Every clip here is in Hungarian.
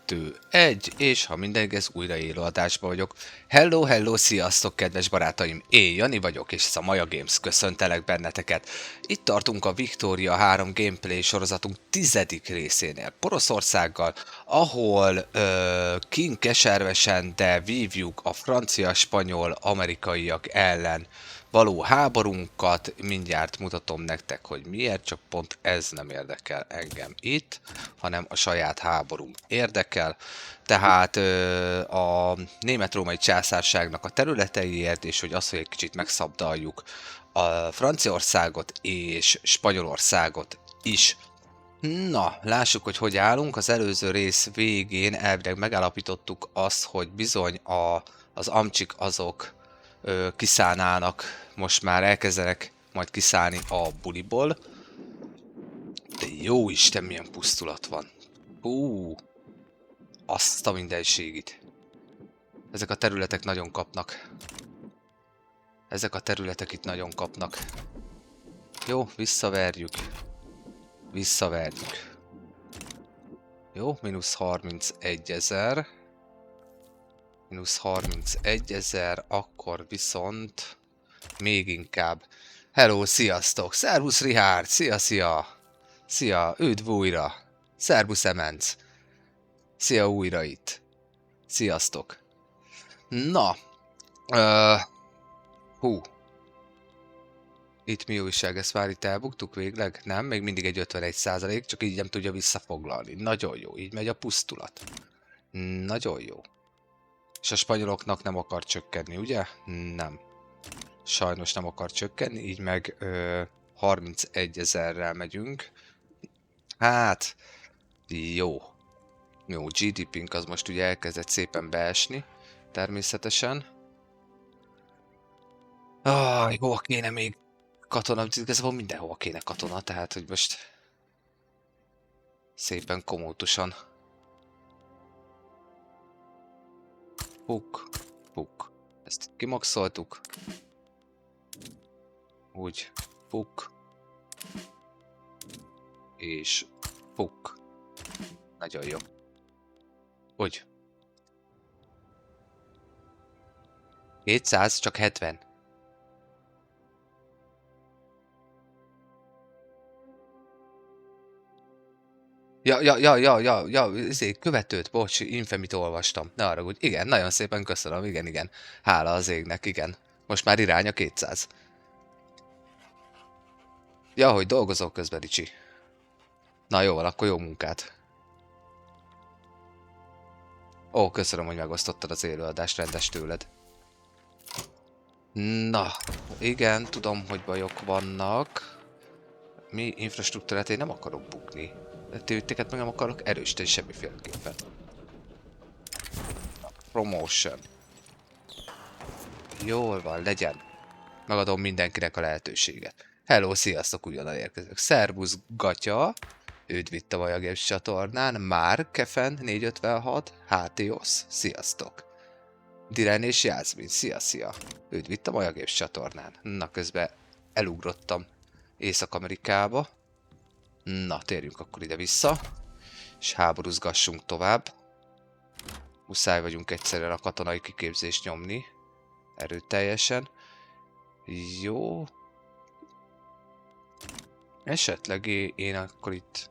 2, 1, és ha minden igaz, újra élő adásban vagyok. Hello, hello, sziasztok, kedves barátaim! Én Jani vagyok, és ez a Maja Games, köszöntelek benneteket. Itt tartunk a Victoria 3 gameplay sorozatunk 10. részénél, Poroszországgal, ahol keservesen, de vívjuk a francia, spanyol, amerikaiak ellen való háborunkat. Mindjárt mutatom nektek, hogy miért, csak pont ez nem érdekel engem itt, hanem a saját háborúm érdekel. Tehát a német-római császárságnak a területeiért, és hogy az, hogy egy kicsit megszabdaljuk a Franciaországot és Spanyolországot is. Na, lássuk, hogy hogy állunk. Az előző rész végén elvileg megállapítottuk azt, hogy bizony az amcsik azok kiszállnának, most már elkezdenek majd kiszállni a buliból. De jó Isten, milyen pusztulat van. Azt a mindenségit. Ezek a területek nagyon kapnak. Ezek a területek itt nagyon kapnak. Jó, visszaverjük. Visszaverjük. Jó, mínusz 31 000. Mínusz 31 000, akkor viszont még inkább. Hello, sziasztok! Szervusz Richard! Szia! Szia, üdv újra! Szervusz Emenc! Szia újra itt! Sziasztok! Na! Itt mi újság? Ezt már itt elbuktuk végleg? Nem? Még mindig egy 51%, csak így nem tudja visszafoglalni. Nagyon jó, így megy a pusztulat. Nagyon jó. És a spanyoloknak nem akar csökkenni, ugye? Nem. Sajnos nem akar csökkenni, így meg 31 000-rel megyünk. Hát, jó. Jó, GDP-nk az most ugye elkezdett szépen beesni, természetesen. Hova kéne még katona? Igazából mindenhova kéne katona, tehát hogy most szépen komótosan. Puk. Ezt kimaxoltuk. Úgy, puk. És puk. Nagyon jó. Úgy. 200, csak 70. Ja, ezért követőt, bocs, Infamit olvastam. Ne arra úgy. Igen, nagyon szépen köszönöm, igen. Hála az égnek, igen. Most már irány a 200. Ja, hogy dolgozok közben, Ricsi. Na jó, akkor jó munkát. Ó, köszönöm, hogy megosztottad az élőadást, rendes tőled. Na, igen, tudom, hogy bajok vannak. Mi infrastruktúrát én nem akarok bukni. Tőteket meg nem akarok erősíteni semmiféleképpen. Promotion. Jól van, legyen. Megadom mindenkinek a lehetőséget. Hello, sziasztok, ugyanan érkezők. Szervusz, Gatya. Őt vitt a Maja Games csatornán. Már Kefen 456. HTOS. Sziasztok. Diren és Jászmin. Szia. Őt vitt a Maja Games csatornán. Na, közben elugrottam Észak-Amerikába. Na, térjünk akkor ide-vissza. És háborúzgassunk tovább. Muszáj vagyunk egyszerűen a katonai kiképzést nyomni. Erőteljesen. Jó. Esetleg én akkor itt...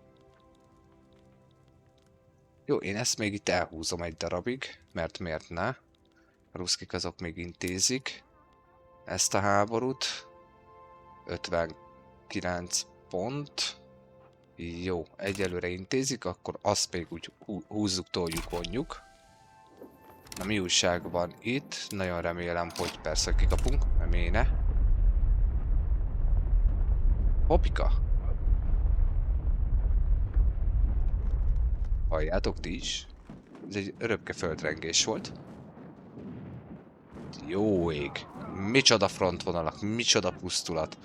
Jó, én ezt még itt elhúzom egy darabig, mert miért ne? A ruszkik azok még intézik ezt a háborút. 59 pont. Jó, egyelőre intézik, akkor azt még úgy húzzuk, toljuk, vonjuk. Na, mi újság van itt? Nagyon remélem, hogy persze kikapunk, mert miért ne? Hoppika! Halljátok ti is? Ez egy örökke földrengés volt. Jó ég! Micsoda frontvonalak, micsoda pusztulat.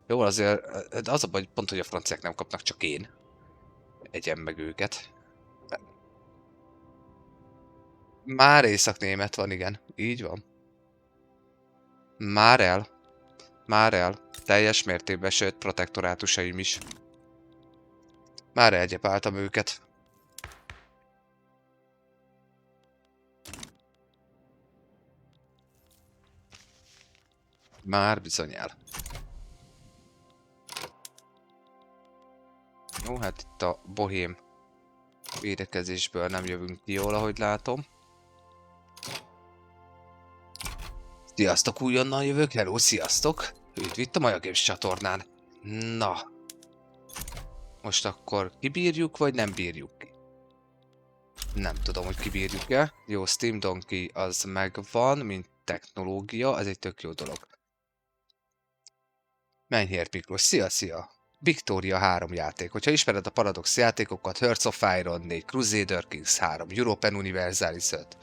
Jó, azért az a baj, pont, hogy a franciák nem kapnak, csak én. Egyem meg őket. Már észak-német van, igen. Így van. Már el. Teljes mértékben, sőt, protektorátusaim is. Már elgyepáltam őket. Már bizonyára. Jó, hát itt a bohém védekezésből nem jövünk ki jól, ahogy látom. Sziasztok, újonnan jövök, hello, sziasztok! Üdv itt a Maja Games csatornán. Na. Most akkor kibírjuk, vagy nem bírjuk ki? Nem tudom, hogy kibírjuk-e. Jó, Steam Donkey az megvan, mint technológia, ez egy tök jó dolog. Mennyhért Miklós, szia! Victoria 3 játék. Hogyha ismered a Paradox játékokat, Hearts of Iron 4, Crusader Kings 3, European Universalis 5,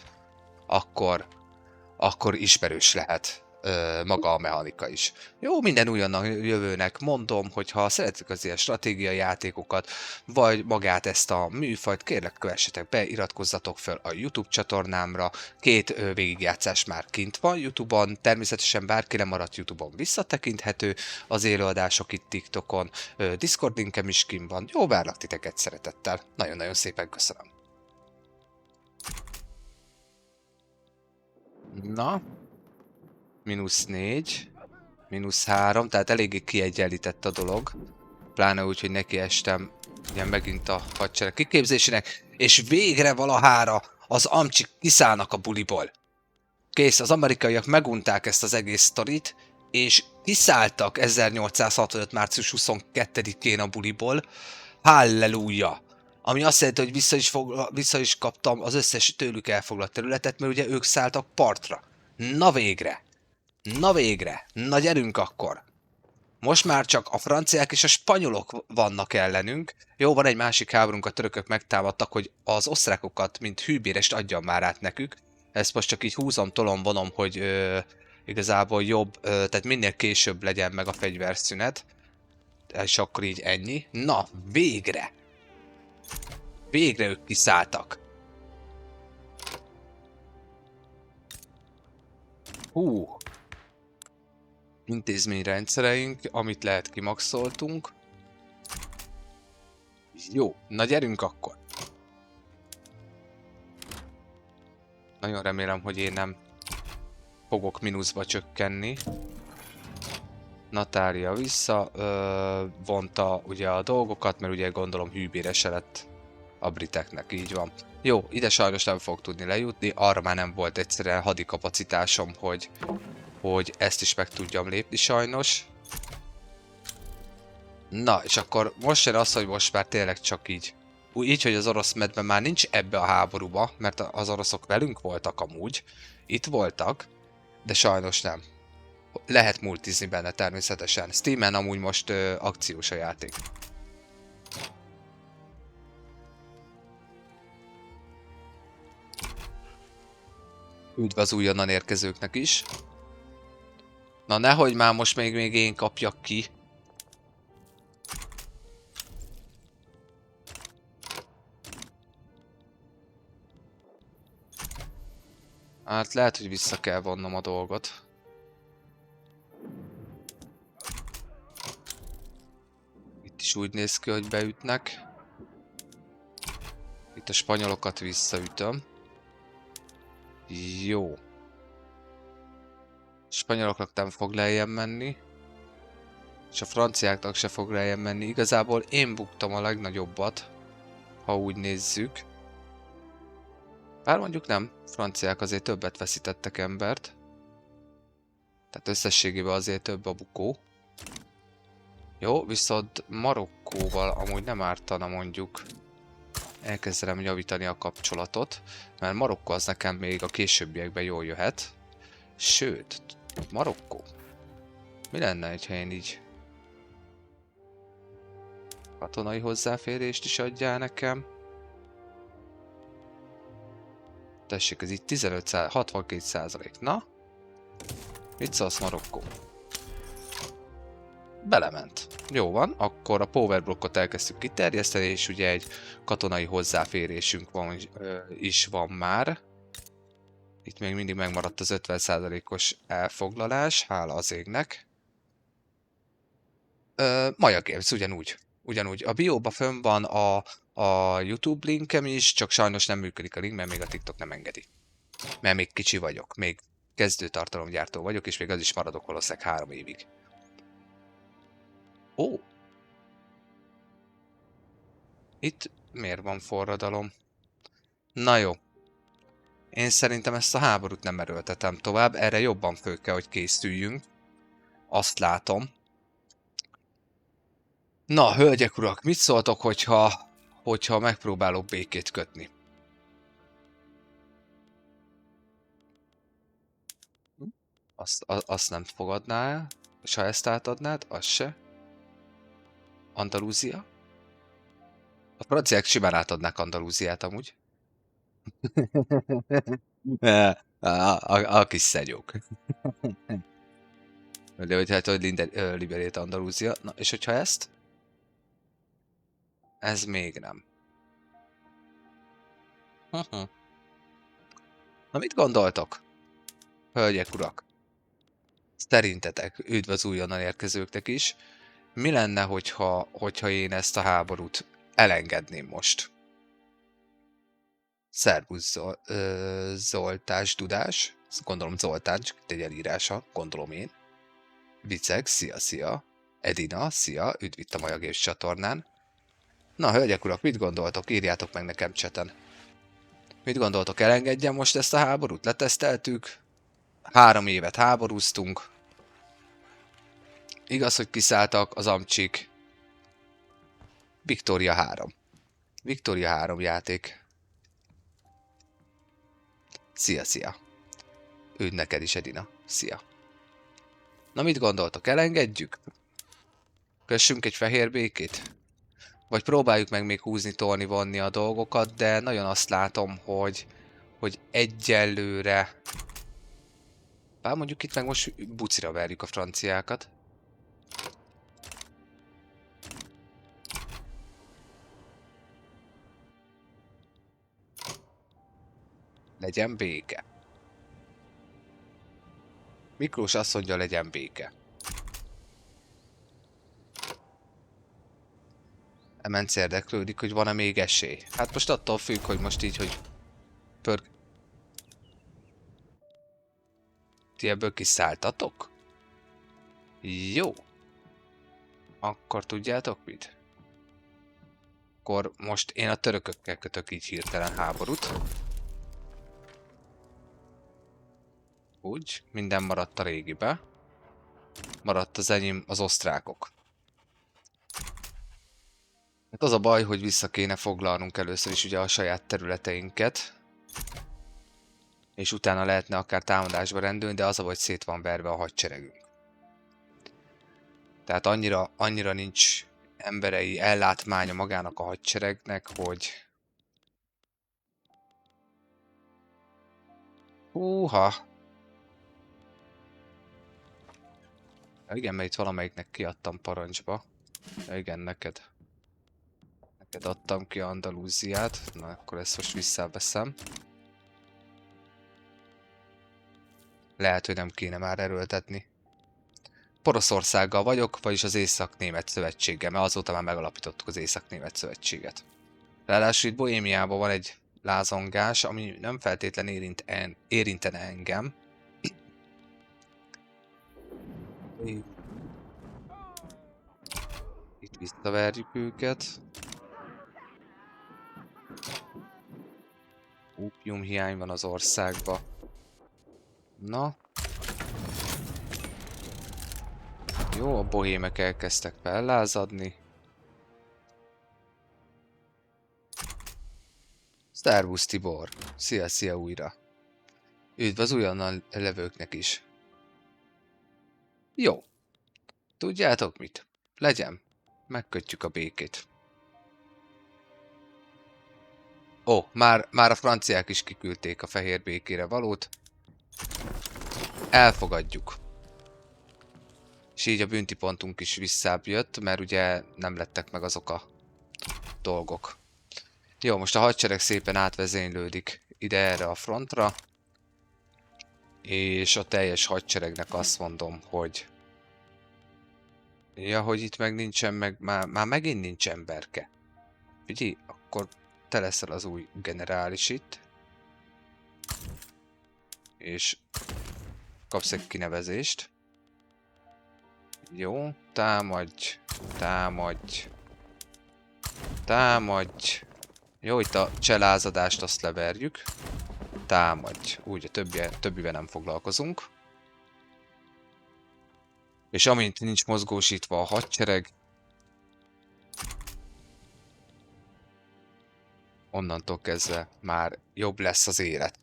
akkor ismerős lehet maga a mechanika is. Jó, minden újonnan jövőnek mondom, hogy ha szeretik az ilyen stratégiai játékokat, vagy magát ezt a műfajt, kérlek kövessetek be, iratkozzatok fel a YouTube csatornámra, 2 végigjátszás már kint van YouTube-on, természetesen bárki lemaradt YouTube-on visszatekinthető, az élőadások itt TikTokon, Discord linkem is kint van, jó, várlak titeket szeretettel, nagyon-nagyon szépen köszönöm. Na, -4, -3, tehát eléggé kiegyenlített a dolog. Pláne úgy, hogy neki estem ugye megint a hadsereg kiképzésének, és végre valahára az amcsik kiszállnak a buliból. Kész, az amerikaiak megunták ezt az egész sztorit, és kiszálltak 1865. március 22-én a buliból. Halleluja! Ami azt jelenti, hogy vissza is kaptam az összes tőlük elfoglalt területet, mert ugye ők szálltak partra. Na végre! Na végre! Na gyerünk akkor! Most már csak a franciák és a spanyolok vannak ellenünk. Jó, van egy másik háborunk, a törökök megtámadtak, hogy az osztrákokat, mint hűbérest adjam már át nekük. Ezt most csak így húzom, tolom, vonom, hogy igazából jobb, tehát minél később legyen meg a fegyverszünet. És akkor így ennyi. Na, végre! Végre ők kiszálltak. Hú! Intézményrendszereink, amit lehet kimaxoltunk. Jó, na gyerünk akkor. Nagyon remélem, hogy én nem fogok mínuszba csökkenni. Natália vissza vonta ugye a dolgokat, mert ugye gondolom hűbérese lett a briteknek, így van. Jó, ide sajnos nem fog tudni lejutni, arra már nem volt egyszerűen hadikapacitásom, hogy ezt is meg tudjam lépni sajnos. Na, és akkor most jön az, hogy most már tényleg csak így. Így, hogy az orosz medve már nincs ebbe a háborúba, mert az oroszok velünk voltak amúgy. Itt voltak, de sajnos nem. Lehet multizni benne természetesen. Steamen amúgy most akciós a játék. Üdv az újonnan érkezőknek is. Na nehogy már most még én kapjak ki. Hát lehet, hogy vissza kell vonnom a dolgot. Itt is úgy néz ki, hogy beütnek. Itt a spanyolokat visszaütöm. Jó. A spanyoloknak nem fog lejjebb menni. És a franciáknak se fog lejjebb menni. Igazából én buktam a legnagyobbat, ha úgy nézzük. Bár mondjuk nem, franciák azért többet veszítettek embert. Tehát összességében azért több a bukó. Jó, viszont Marokkóval amúgy nem ártana mondjuk elkezdenem javítani a kapcsolatot, mert Marokkó az nekem még a későbbiekben jól jöhet. Sőt, Marokkó. Mi lenne, ha én így katonai hozzáférést is adjál nekem? Tessék, ez itt 62%. Na? Mit szólsz, Marokkó? Belement. Jó van, akkor a power blokkot elkezdtük kiterjeszteni, és ugye egy katonai hozzáférésünk is van már. Itt még mindig megmaradt az 50%-os elfoglalás, hála az égnek. Maja Games, ugyanúgy. A bióba fönn van a YouTube linkem is, csak sajnos nem működik a link, mert még a TikTok nem engedi. Mert még kicsi vagyok, még Kezdőtartalomgyártó vagyok, és még az is maradok valószínűleg 3 évig. Ó! Itt miért van forradalom? Na jó. Én szerintem ezt a háborút nem erőltetem tovább, erre jobban föl kell, hogy készüljünk. Azt látom. Na, hölgyek, urak, mit szóltok, hogyha megpróbálok békét kötni? Azt nem fogadná el, és ha ezt átadnád, az se. Andalúzia? A franciák simán átadnák Andalúziát amúgy. A kis szegyók. De hogy hát, hogy liberét Andalúzia. Na, és hogyha ezt? Ez még nem. Na, mit gondoltok? Hölgyek, urak. Szerintetek, üdv az újonnan érkezőknek is. Mi lenne, hogyha én ezt a háborút elengedném most? Szervusz Zoltás Dudás. Gondolom Zoltán, csak egy elírása, gondolom én. Viceg, szia. Edina, szia, üdv itt a Maja Games csatornán. Na, hölgyek, urak, mit gondoltok? Írjátok meg nekem chaten. Mit gondoltok, elengedjem most ezt a háborút? Leteszteltük. 3 évet háborúztunk. Igaz, hogy kiszálltak az amcsik. Victoria 3. Victoria 3 játék. Szia. Üdv neked is, Edina. Szia. Na, mit gondoltok, elengedjük? Kössünk egy fehér békét? Vagy próbáljuk meg még húzni, tolni, vonni a dolgokat, de nagyon azt látom, hogy egyelőre... Bár mondjuk itt meg most bucira verjük a franciákat. Legyen béke. Miklós azt mondja, legyen béke. Emence érdeklődik, hogy van-e még esély. Hát most attól függ, hogy most így, hogy... Ti ebből kiszálltatok? Jó. Akkor tudjátok mit? Akkor most én a törökökkel kötök így hirtelen háborút. Úgy, minden maradt a régibe. Maradt az enyém, az osztrákok. Hát az a baj, hogy vissza kéne foglalnunk először is ugye a saját területeinket. És utána lehetne akár támadásba rendülni, de az a baj, hogy szét van verve a hadseregünk. Tehát annyira nincs emberei ellátmánya magának a hadseregnek, hogy... Húha! Ja, igen, mert itt valamelyiknek kiadtam parancsba. Ja, igen, neked. Neked adtam ki Andalúziát. Na, akkor ezt most visszaveszem. Lehet, hogy nem kéne már erőltetni. Poroszországgal vagyok, vagyis az Észak-Német Szövetséggel, mert azóta már megalapítottuk az Észak-Német Szövetséget. Ráadásul itt Bohémiában van egy lázongás, ami nem feltétlen érintene engem. Itt visszaverjük őket. Ópium hiány van az országba. Na. Jó, a bohémek elkezdtek fellázadni. Szervusz Tibor! Szia újra! Üdv az újonnan levőknek is! Jó! Tudjátok mit? Legyen! Megkötjük a békét. Ó, már a franciák is kiküldték a fehér békére valót. Elfogadjuk. És így a bünti pontunk is visszább jött, mert ugye nem lettek meg azok a dolgok. Jó, most a hadsereg szépen átvezénylődik ide erre a frontra. És a teljes hadseregnek azt mondom, hogy... Ja, hogy itt meg nincsen már megint nincs emberke. Figyelj, akkor te leszel az új generális itt. És kapsz egy kinevezést. Jó, támadj, támadj, támadj. Jó, itt a cselázadást azt leverjük. Támadj. Úgy, a többivel nem foglalkozunk. És amint nincs mozgósítva a hadsereg, onnantól kezdve már jobb lesz az élet.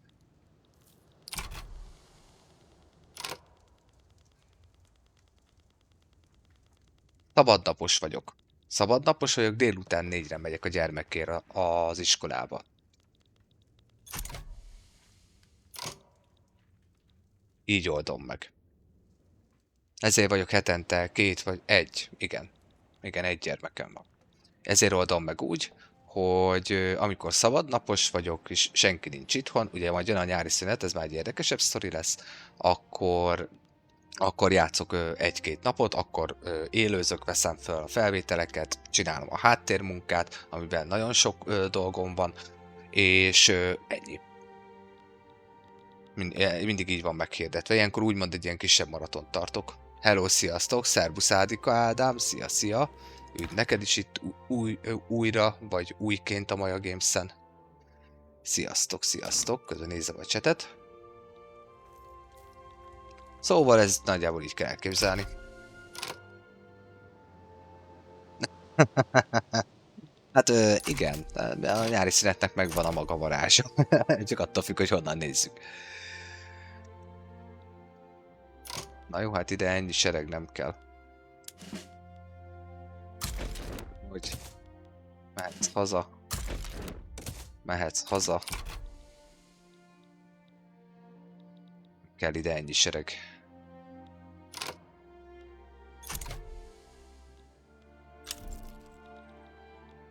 Szabadnapos vagyok. Szabadnapos vagyok, délután 4-re megyek a gyermekért az iskolába. Így oldom meg. Ezért vagyok hetente 2 vagy 1. Igen. Igen, 1 gyermekem van. Ezért oldom meg úgy, hogy amikor szabadnapos vagyok, és senki nincs itthon, ugye majd jön a nyári szünet, ez már egy érdekesebb sztori lesz, akkor játszok 1-2 napot, akkor élőzök, veszem fel a felvételeket, csinálom a háttérmunkát, amiben nagyon sok dolgom van, és ennyi. Mindig így van meghirdetve. Ilyenkor úgymond egy ilyen kisebb maratont tartok. Hello, sziasztok, szervusz Ádika Ádám, szia! Üdv neked is itt újra, vagy újként a Maja Games-en. Sziasztok, közben nézem a chatet. Szóval ez nagyjából így kell elképzelni. Hát igen, a nyári szünetnek megvan a maga varázsa. Csak attól függ, hogy honnan nézzük. Na jó, hát ide ennyi sereg nem kell. Hogy mehetsz haza. Mehetsz haza. Kell ide ennyi sereg.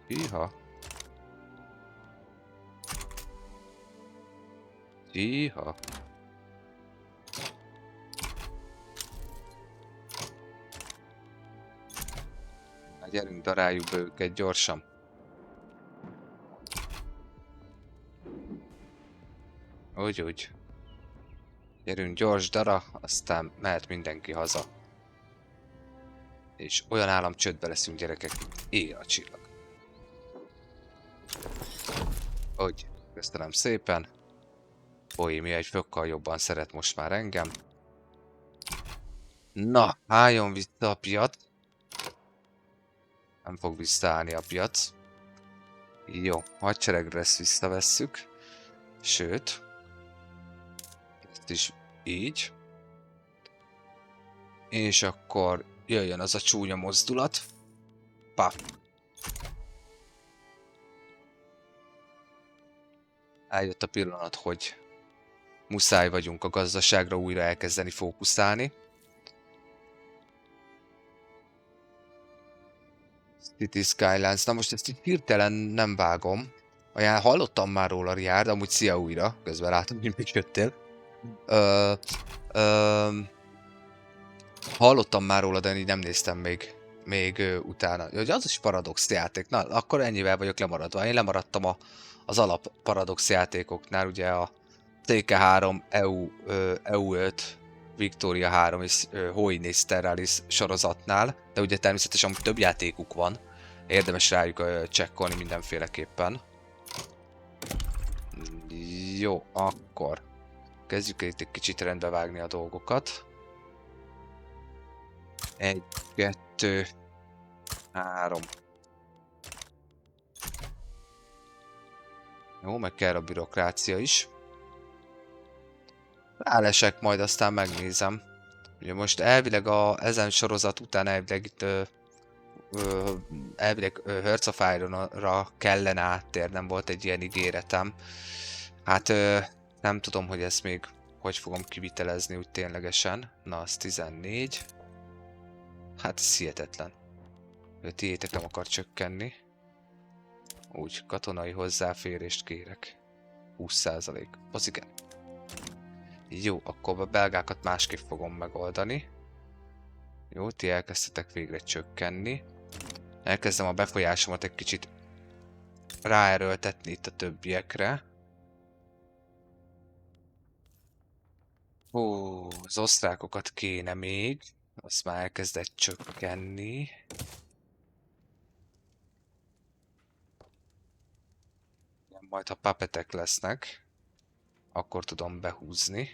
Híha. Híha. Na gyerünk, daráljuk be őket gyorsan. Úgy. Gyerünk gyors dara, aztán mehet mindenki haza. És olyan államcsődbe leszünk, gyerekek, éjjel a csillag. Úgy, köszönöm szépen. Bohémia egy fokkal jobban szeret most már engem. Na, álljon vissza a piac. Nem fog visszaállni a piac. Jó, hadseregre ezt visszavesszük. Sőt, ezt is így. És akkor jöjjön az a csúnya mozdulat. Paf. Eljött a pillanat, hogy muszáj vagyunk a gazdaságra újra elkezdeni fókuszálni. City Skylines. Na most ezt így hirtelen nem vágom. Olyan hallottam már róla, Riárd, amúgy szia újra. Közben látom, hogy még jöttél. Hallottam már róla, de így nem néztem még utána. Hogy az is Paradox játék. Na, akkor ennyivel vagyok lemaradva. Én lemaradtam az alap Paradox játékoknál, ugye a TK3, EU5, Victoria 3 és Hoinis Terralis sorozatnál, de ugye természetesen több játékuk van. Érdemes rájuk csekkolni mindenféleképpen. Jó, akkor kezdjük itt egy kicsit rendbe vágni a dolgokat. 1, 2, 3. Jó, meg kell a bürokrácia is. Rálesek, majd aztán megnézem. Ugye most elvileg ezen sorozat után elvileg itt elvileg Hearts of Iron-ra kellene áttérnem, volt egy ilyen ígéretem. Hát nem tudom, hogy ezt még hogy fogom kivitelezni úgy ténylegesen. Na, az 14. Hát ez hihetetlen. A tiétek nem akar csökkenni. Úgy, katonai hozzáférést kérek. 20%. Az igen. Jó, akkor a belgákat másképp fogom megoldani. Jó, ti elkezdtetek végre csökkenni. Elkezdem a befolyásomat egy kicsit ráerőltetni itt a többiekre. Ó, az osztrákokat kéne még. Azt már elkezdett csökkenni. Majd ha papetek lesznek, akkor tudom behúzni.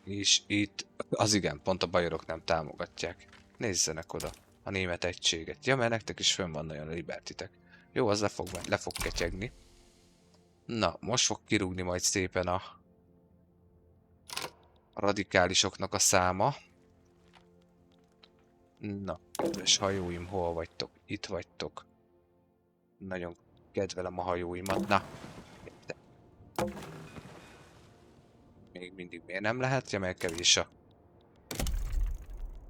És itt az igen, pont a bajorok nem támogatják. Nézzenek oda a német egységet. Ja, mert nektek is fönn van nagyon a libertitek. Jó, az le fog ketyegni. Na, most fog kirúgni majd szépen a radikálisoknak a száma. Na, kedves hajóim, hol vagytok? Itt vagytok. Nagyon kedvelem a hajóimat. Na, de még mindig miért nem lehet? Ja, mert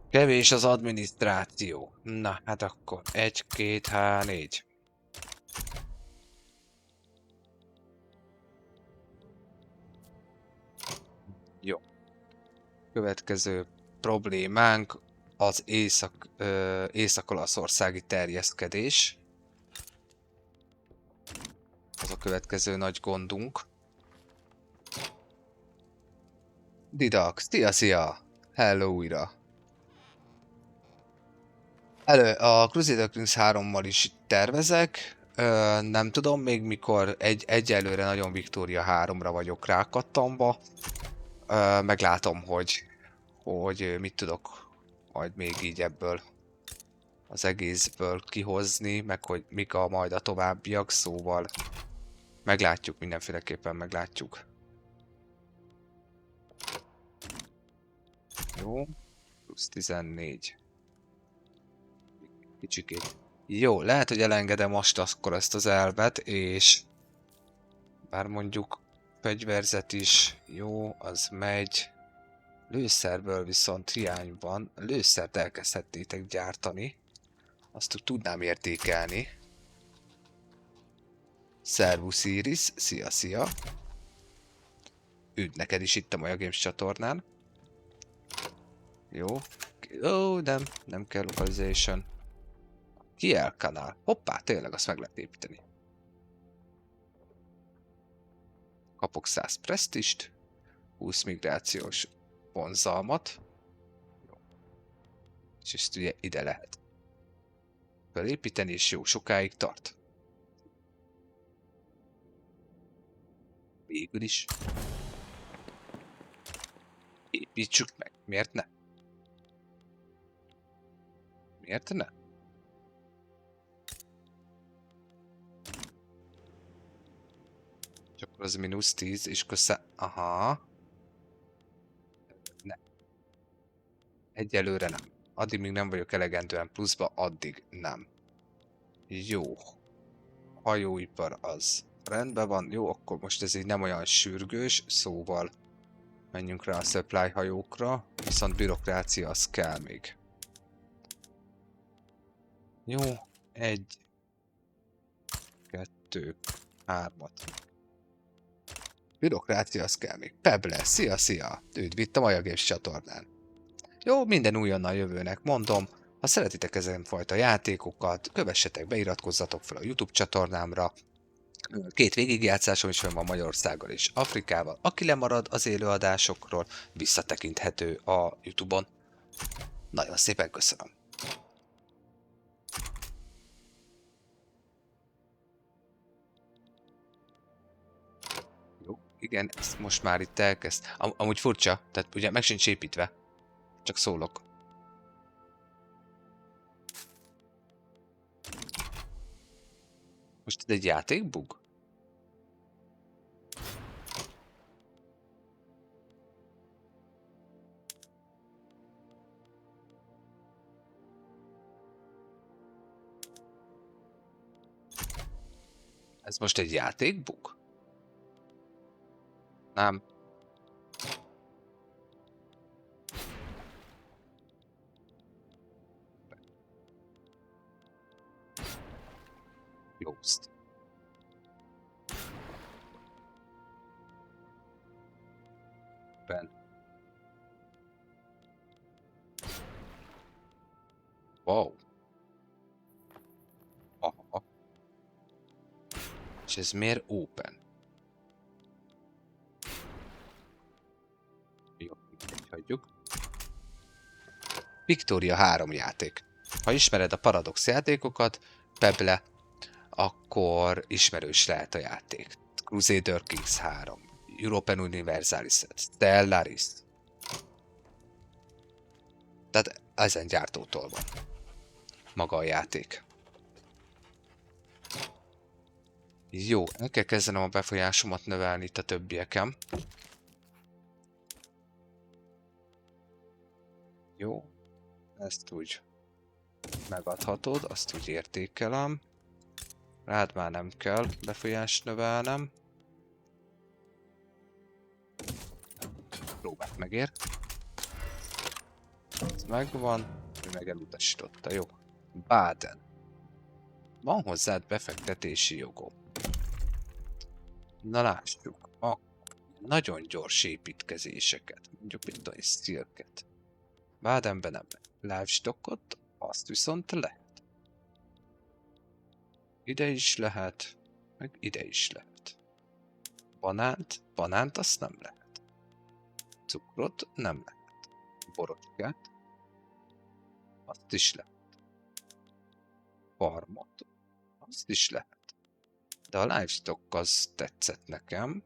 kevés az adminisztráció. Na, hát akkor 1, 2, 3, 4. Jó. Következő problémánk az észak-olaszországi terjeszkedés. Az a következő nagy gondunk. Didax, szia! Hello újra! A Crusader Kings 3-mal is tervezek. Nem tudom még mikor, egyelőre nagyon Victoria 3-ra vagyok rákattanva. Meglátom, hogy mit tudok majd még így ebből az egészből kihozni, meg hogy mik majd a továbbiak, szóval meglátjuk, mindenféleképpen meglátjuk. Jó, plusz 14. Kicsikét. Jó, lehet, hogy elengedem most akkor ezt az elvet, és bár mondjuk fegyverzet is jó, az megy. Lőszerből viszont hiány van. Lőszert elkezdhetnétek gyártani. Azt tudnám értékelni. Szervusz Iris, szia! Üdv neked is itt a Maja Games csatornán. Jó. Ó, nem kell localization. Kiel kanál. Hoppá, tényleg azt meg lehet építeni. Kapok 100 presztist, 20 migrációs vonzalmat. És ezt ugye ide lehet felépíteni, és jó sokáig tart. Végül is. Építsük meg. Miért ne? Miért ne? Csak az mínusz 10, és kösze... Aha. Ne. Egyelőre nem. Addig még nem vagyok elegendően pluszba, addig nem. Jó. Hajóipar az rendben van. Jó, akkor most ez így nem olyan sürgős, szóval menjünk rá a supply hajókra, viszont bürokrácia az kell még. Jó, 1, 2, 3. Bürokrácia az kell még. Peble, szia! Üdv itt a Maja Games csatornán. Jó, minden újonnal jövőnek mondom. Ha szeretitek ezen fajta játékokat, kövessetek be, iratkozzatok fel a YouTube csatornámra. 2 végigjátszásom is van Magyarországgal és Afrikával. Aki lemarad az élőadásokról, visszatekinthető a YouTube-on. Nagyon szépen köszönöm. Jó, igen, ezt most már itt elkezd. Amúgy furcsa, tehát ugye meg sincs építve. Csak szólok. Most ez egy játékbug? Ez most egy játékbug? Nem. Jószt. Ben. Wow. Aha. És ez miért open? Tudjuk. Victoria 3 játék. Ha ismered a Paradox játékokat, Pebble, akkor ismerős lehet a játék. Crusader Kings 3, European Universalis, Stellaris. Tehát ezen gyártótól van maga a játék. Jó, el kell kezdenem a befolyásomat növelni itt a többieken. Jó, ezt úgy megadhatod, azt úgy értékelem. Rád már nem kell befolyást növelnem. Próbált megér. Ez megvan, ő meg elutasította, jó. Baden. Van hozzád befektetési jogom. Na lássuk. Nagyon gyors építkezéseket. Mondjuk mint a szilket. Badenben nem lehet. Livestockot, azt viszont lehet. Ide is lehet, meg ide is lehet. Banánt azt nem lehet. Cukrot nem lehet. Borotykát, azt is lehet. Farmot, azt is lehet. De a livestock az tetszett nekem.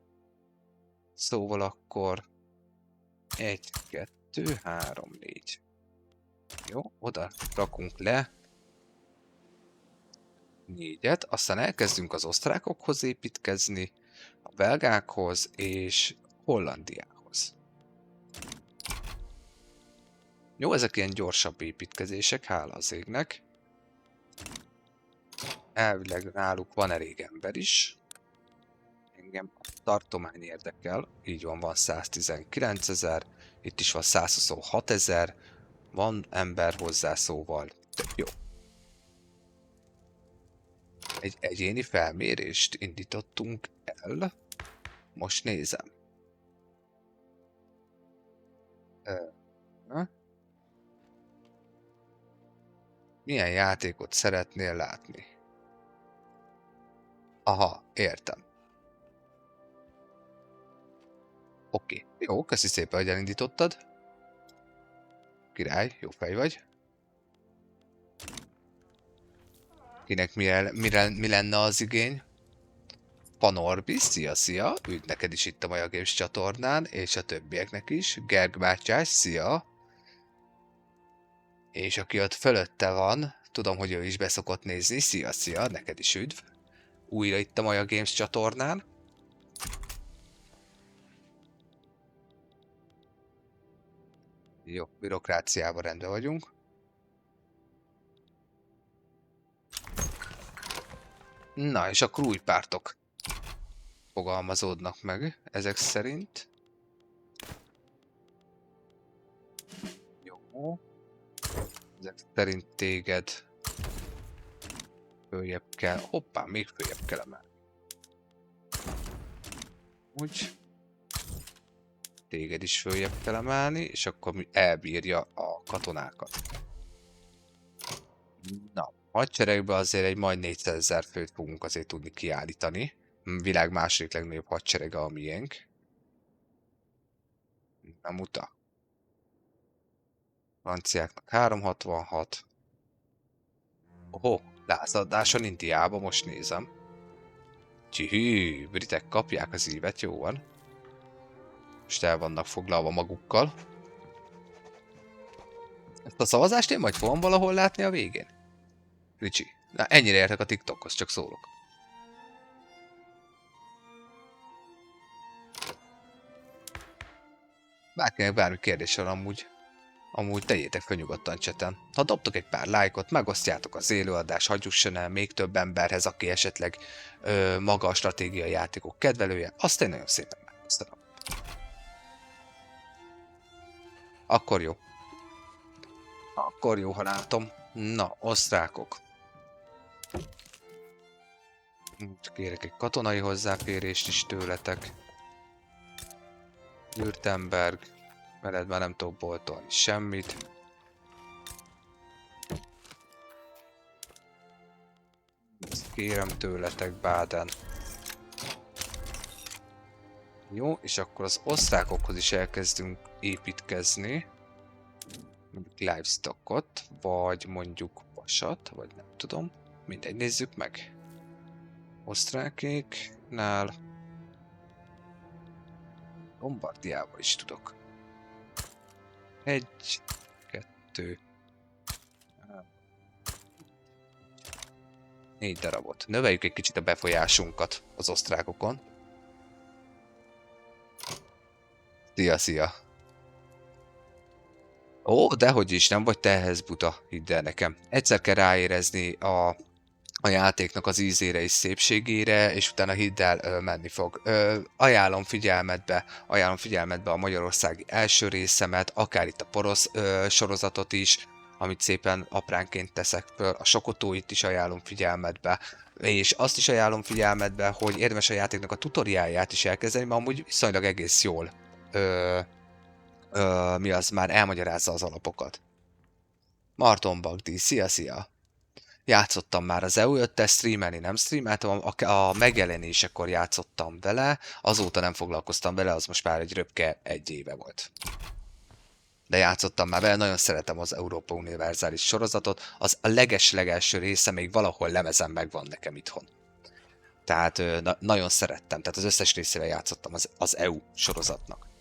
Szóval akkor 1, 2, 3, 4. Jó, oda rakunk le 4-et, aztán elkezdünk az osztrákokhoz építkezni, a belgákhoz és Hollandiához. Jó, ezek ilyen gyorsabb építkezések, hála az égnek. Elvileg náluk van elég ember is. Engem a tartomány érdekel, így van 119 000, itt is van 126 000, van ember hozzá, szóval tök jó. Egy egyéni felmérést indítottunk el, most nézem. Milyen játékot szeretnél látni? Aha, értem. Oké. Jó, köszi szépen, hogy elindítottad. Király, jó fej vagy. Kinek mi lenne az igény? Panorbis, szia! Üdv neked is itt a Maja Games csatornán, és a többieknek is. Gerg bátyás, szia! És aki ott fölötte van, tudom, hogy ő is beszokott nézni, szia! Neked is üdv! Újra itt a Maja Games csatornán. Jó, bürokráciával rendben vagyunk. Na, és akkor új pártok fogalmazódnak meg, ezek szerint. Jó. Ezek szerint téged följebb kell... Hoppá, még följebb kell emelni. Úgy. Téged is följebb kell emelni, és akkor elbírja a katonákat. Na, hadseregben azért egy majd 400 000 főt fogunk azért tudni kiállítani. Világ második legnagyobb hadserege a miénk. Na muta. Franciáknak 366. Oho, lázadáson Indiába, most nézem. Csihű, britek kapják az ívet, jó van. Most el vannak foglalva magukkal. Ezt a szavazást én majd fogom valahol látni a végén? Ricsi. Na, ennyire értek a TikTokhoz, csak szólok. Bárkinek bármi kérdés van amúgy tegyétek fel nyugodtan cseten. Ha dobtok egy pár lájkot, megosztjátok az élőadást, hagyjusson el még több emberhez, aki esetleg maga a stratégiai játékok kedvelője, azt én nagyon szépen megköszönöm. Akkor jó. Akkor jó, ha látom. Na, osztrákok. Kérek egy katonai hozzáférést is tőletek. Württemberg. Veled már nem tudok boltolni semmit. Ezt kérem tőletek, Baden. Jó, és akkor az osztrákokhoz is elkezdünk építkezni. Mondjuk livestockot, vagy mondjuk vasat, vagy nem tudom. Mindegy, nézzük meg. Osztrákéknál Lombardiával is tudok. 1, 2, 4 darabot. Növeljük egy kicsit a befolyásunkat az osztrákokon. Szia, szia! Ó, dehogy is, nem vagy te ehhez buta, hidd el nekem. Egyszer kell ráérezni a játéknak az ízére és szépségére, és utána hidd el, menni fog. Ajánlom figyelmetbe a magyarországi első részemet, akár itt a porosz sorozatot is, amit szépen apránként teszek föl, a sokotóit is ajánlom figyelmetbe, és azt is ajánlom figyelmetbe, hogy érdemes a játéknak a tutoriálját is elkezdeni, mert amúgy viszonylag egész jól mi az már elmagyarázza az alapokat. Marton Bagdi, szia, szia! Játszottam már az EU5-tel, streamelni nem streameltem, a megjelenésekor játszottam vele, azóta nem foglalkoztam vele, az most már egy röpke 1 éve volt. De játszottam már vele, nagyon szeretem az Európa Univerzális sorozatot, az a leges-legelső része még valahol lemezen megvan nekem itthon. Tehát nagyon szerettem, tehát az összes részével játszottam az EU sorozatnak.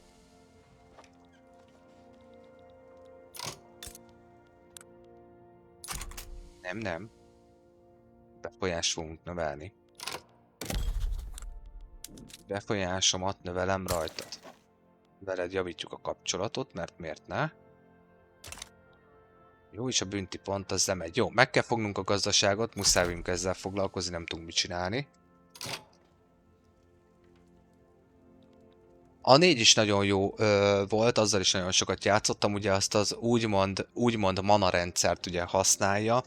Nem. Befolyást fogunk növelni. Befolyásomat növelem rajtad. Veled javítjuk a kapcsolatot, mert miért ne? Jó, és a bünti pont az nem egy. Jó, meg kell fognunk a gazdaságot, muszáj vagyunk ezzel foglalkozni, nem tudunk mit csinálni. A 4 is nagyon jó volt, azzal is nagyon sokat játszottam, ugye azt az úgymond mana rendszert ugye használja,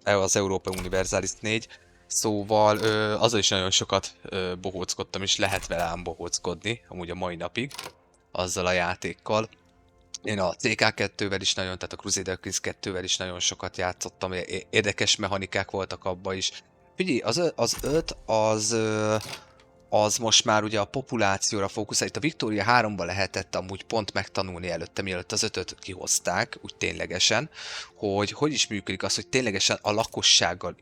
az Europa Universalis 4, szóval azzal is nagyon sokat bohóckodtam, és lehet vele ám bohóckodni, amúgy a mai napig, azzal a játékkal. Én a CK2-vel is nagyon, tehát a Crusader Kings 2-vel is nagyon sokat játszottam, érdekes mechanikák voltak abba is. Figyelj, az 5 az most már ugye a populációra fókuszál. Itt a Victoria 3-ba lehetett amúgy pont megtanulni előtte, mielőtt az 5-öt kihozták, úgy ténylegesen, hogy is működik az, hogy ténylegesen a lakossággal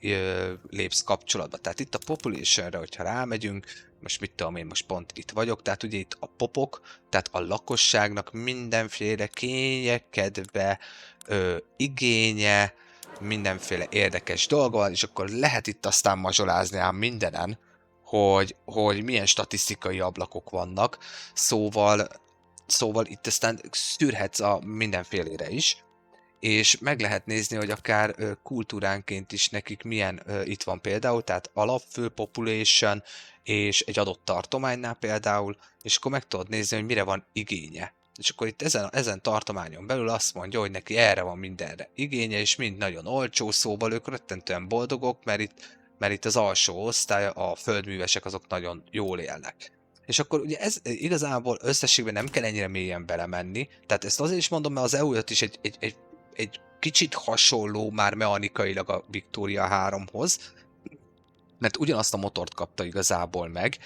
lépsz kapcsolatba. Tehát itt a populationre, hogyha rámegyünk, most mit tudom én, most pont itt vagyok, tehát ugye itt a popok, tehát a lakosságnak mindenféle kénye, kedve, igénye, mindenféle érdekes dolga van, és akkor lehet itt aztán mazsolázni ám mindenen, hogy milyen statisztikai ablakok vannak, szóval itt aztán szűrhetsz a mindenfélére is, és meg lehet nézni, hogy akár kultúránként is nekik milyen itt van például, tehát alapfő population, és egy adott tartománynál például, és akkor meg tudod nézni, hogy mire van igénye. És akkor itt ezen tartományon belül azt mondja, hogy neki erre van mindenre igénye, és mind nagyon olcsó, szóval ők rettentően boldogok, mert itt az alsó osztály, a földművesek azok nagyon jól élnek. És akkor ugye ez igazából összességben nem kell ennyire mélyen belemenni, tehát ezt azért is mondom, mert az EU5 is egy kicsit hasonló már mechanikailag a Victoria 3-hoz, mert ugyanazt a motort kapta igazából meg,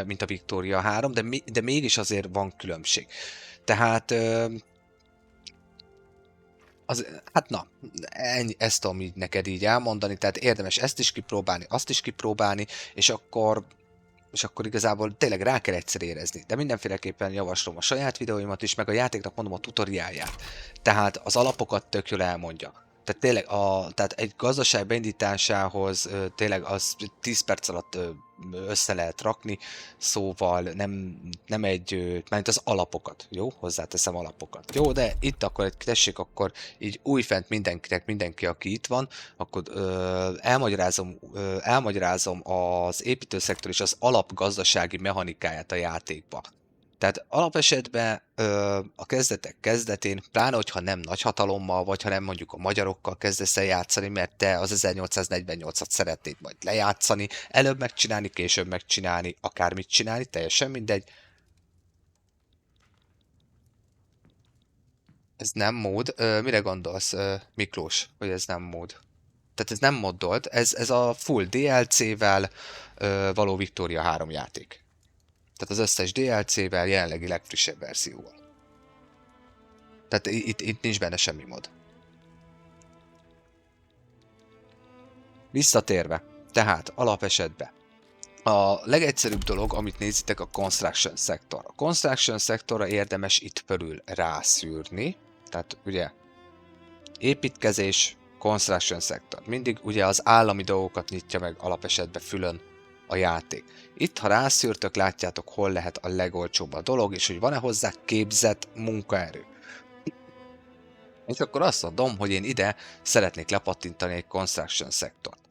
mint a Victoria 3, de mégis azért van különbség. Tehát hát na, ezt tudom így neked így elmondani, tehát érdemes ezt is kipróbálni, azt is kipróbálni, és akkor igazából tényleg rá kell egyszer érezni. De mindenféleképpen javaslom a saját videóimat is, meg a játéknak mondom a tutoriálját. Tehát az alapokat tök jól elmondja. Tehát tényleg tehát egy gazdaság beindításához tényleg az 10 perc alatt össze lehet rakni, szóval nem mert az alapokat, jó? Hozzáteszem alapokat. Jó, de itt akkor tessék, akkor így újfent mindenki, aki itt van, akkor elmagyarázom az építőszektor és az alapgazdasági mechanikáját a játékba. Tehát alapesetben a kezdetek kezdetén, pláne hogyha nem nagyhatalommal, vagy ha nem mondjuk a magyarokkal kezdesz el játszani, mert te az 1848-at szeretnéd majd lejátszani, előbb megcsinálni, később megcsinálni, akármit csinálni, teljesen mindegy. Ez nem mód. Mire gondolsz, Miklós, hogy ez nem mód? Tehát ez nem moddolt, ez a full DLC-vel való Victoria 3 játék. Tehát az összes DLC-vel, jelenlegi legfrissebb verzióval. Tehát itt nincs benne semmi mod. Visszatérve, tehát alapesetben. A legegyszerűbb dolog, amit nézitek, a Construction Sector. A Construction Sectorra érdemes itt fölül rászűrni. Tehát ugye építkezés, Construction Sector. Mindig ugye az állami dolgokat nyitja meg alapesetben fülön a játék. Itt, ha rászűrtök, látjátok, hol lehet a legolcsóbb a dolog, és hogy van-e hozzá képzett munkaerő. És akkor azt mondom, hogy én ide szeretnék lepattintani egy Construction Sectort.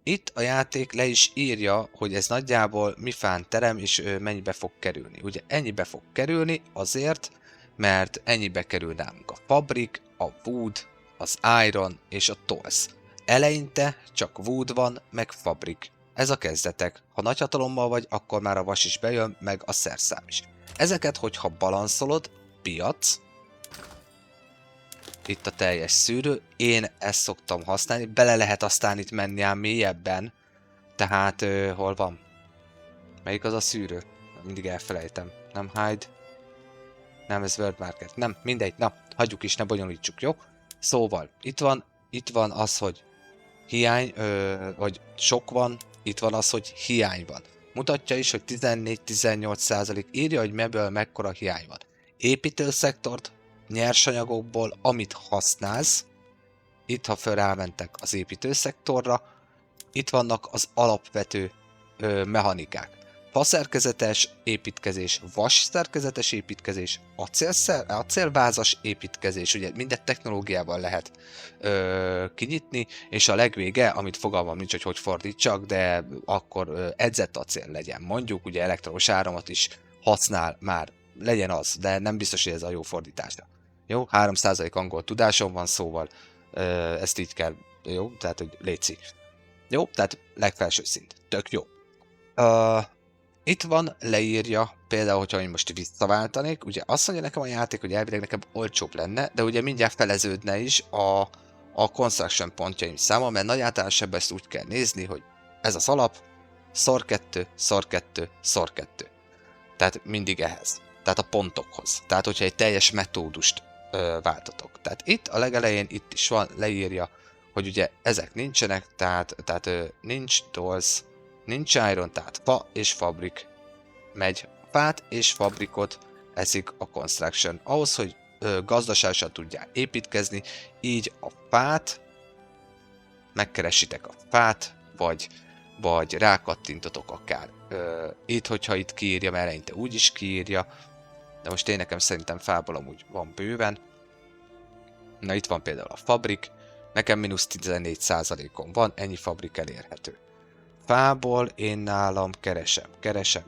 Itt a játék le is írja, hogy ez nagyjából mifán terem, és mennyibe fog kerülni. Ugye ennyibe fog kerülni azért, mert ennyibe kerül nálunk a fabrik, a wood, az iron és a tools. Eleinte csak wood van, meg fabrik. Ez a kezdetek. Ha nagyhatalommal vagy, akkor már a vas is bejön, meg a szerszám is. Ezeket, hogyha balanszolod, piac, itt a teljes szűrő, én ezt szoktam használni, bele lehet aztán itt menni ám mélyebben, tehát hol van? Melyik az a szűrő? Mindig elfelejtem. Nem hide? Nem, ez World Market. Nem, mindegy, na, hagyjuk is, ne bonyolítsuk, jó? Szóval, itt van az, hogy hiány, vagy sok van, itt van az, hogy hiány van. Mutatja is, hogy 14-18%, írja, hogy miből mekkora hiány van. Építőszektort, nyersanyagokból, amit használsz, itt ha felmentek az építőszektorra, itt vannak az alapvető mechanikák. Faszerkezetes építkezés, vasszerkezetes építkezés, acélvázas építkezés, ugye minden technológiával lehet kinyitni, és a legvége, amit fogalmam nincs, hogy fordítsak, de akkor edzett acél legyen. Mondjuk ugye elektromos áramot is használ már, legyen az, de nem biztos, hogy ez a jó fordítása. Jó, 3% angol tudásom van, szóval ezt így kell, jó, tehát hogy létszik. Jó, tehát legfelső szint. Tök jó. Itt van leírja, például, hogyha én most visszaváltanék, ugye azt mondja nekem a játék, hogy elvileg nekem olcsóbb lenne, de ugye mindjárt feleződne is a construction pontjaim száma, mert nagy általánosabban ezt úgy kell nézni, hogy ez az alap, szor 2, szor 2, szor 2. Tehát mindig ehhez. Tehát a pontokhoz. Tehát, hogyha egy teljes metódust váltatok. Tehát itt a legelején itt is van, leírja, hogy ugye ezek nincsenek, tehát nincs tools, nincs iron, tehát fa és fabrik megy. Fát és fabrikot eszik a construction. Ahhoz, hogy gazdaságosan tudják építkezni, így a fát, megkeresitek a fát, vagy rákattintotok akár. Itt, hogyha itt kiírja, mert eleinte úgy is kiírja, de most én nekem szerintem fából amúgy van bőven. Na itt van például a fabrik, nekem mínusz 14%-on van, ennyi fabrik elérhető. Fából én nálam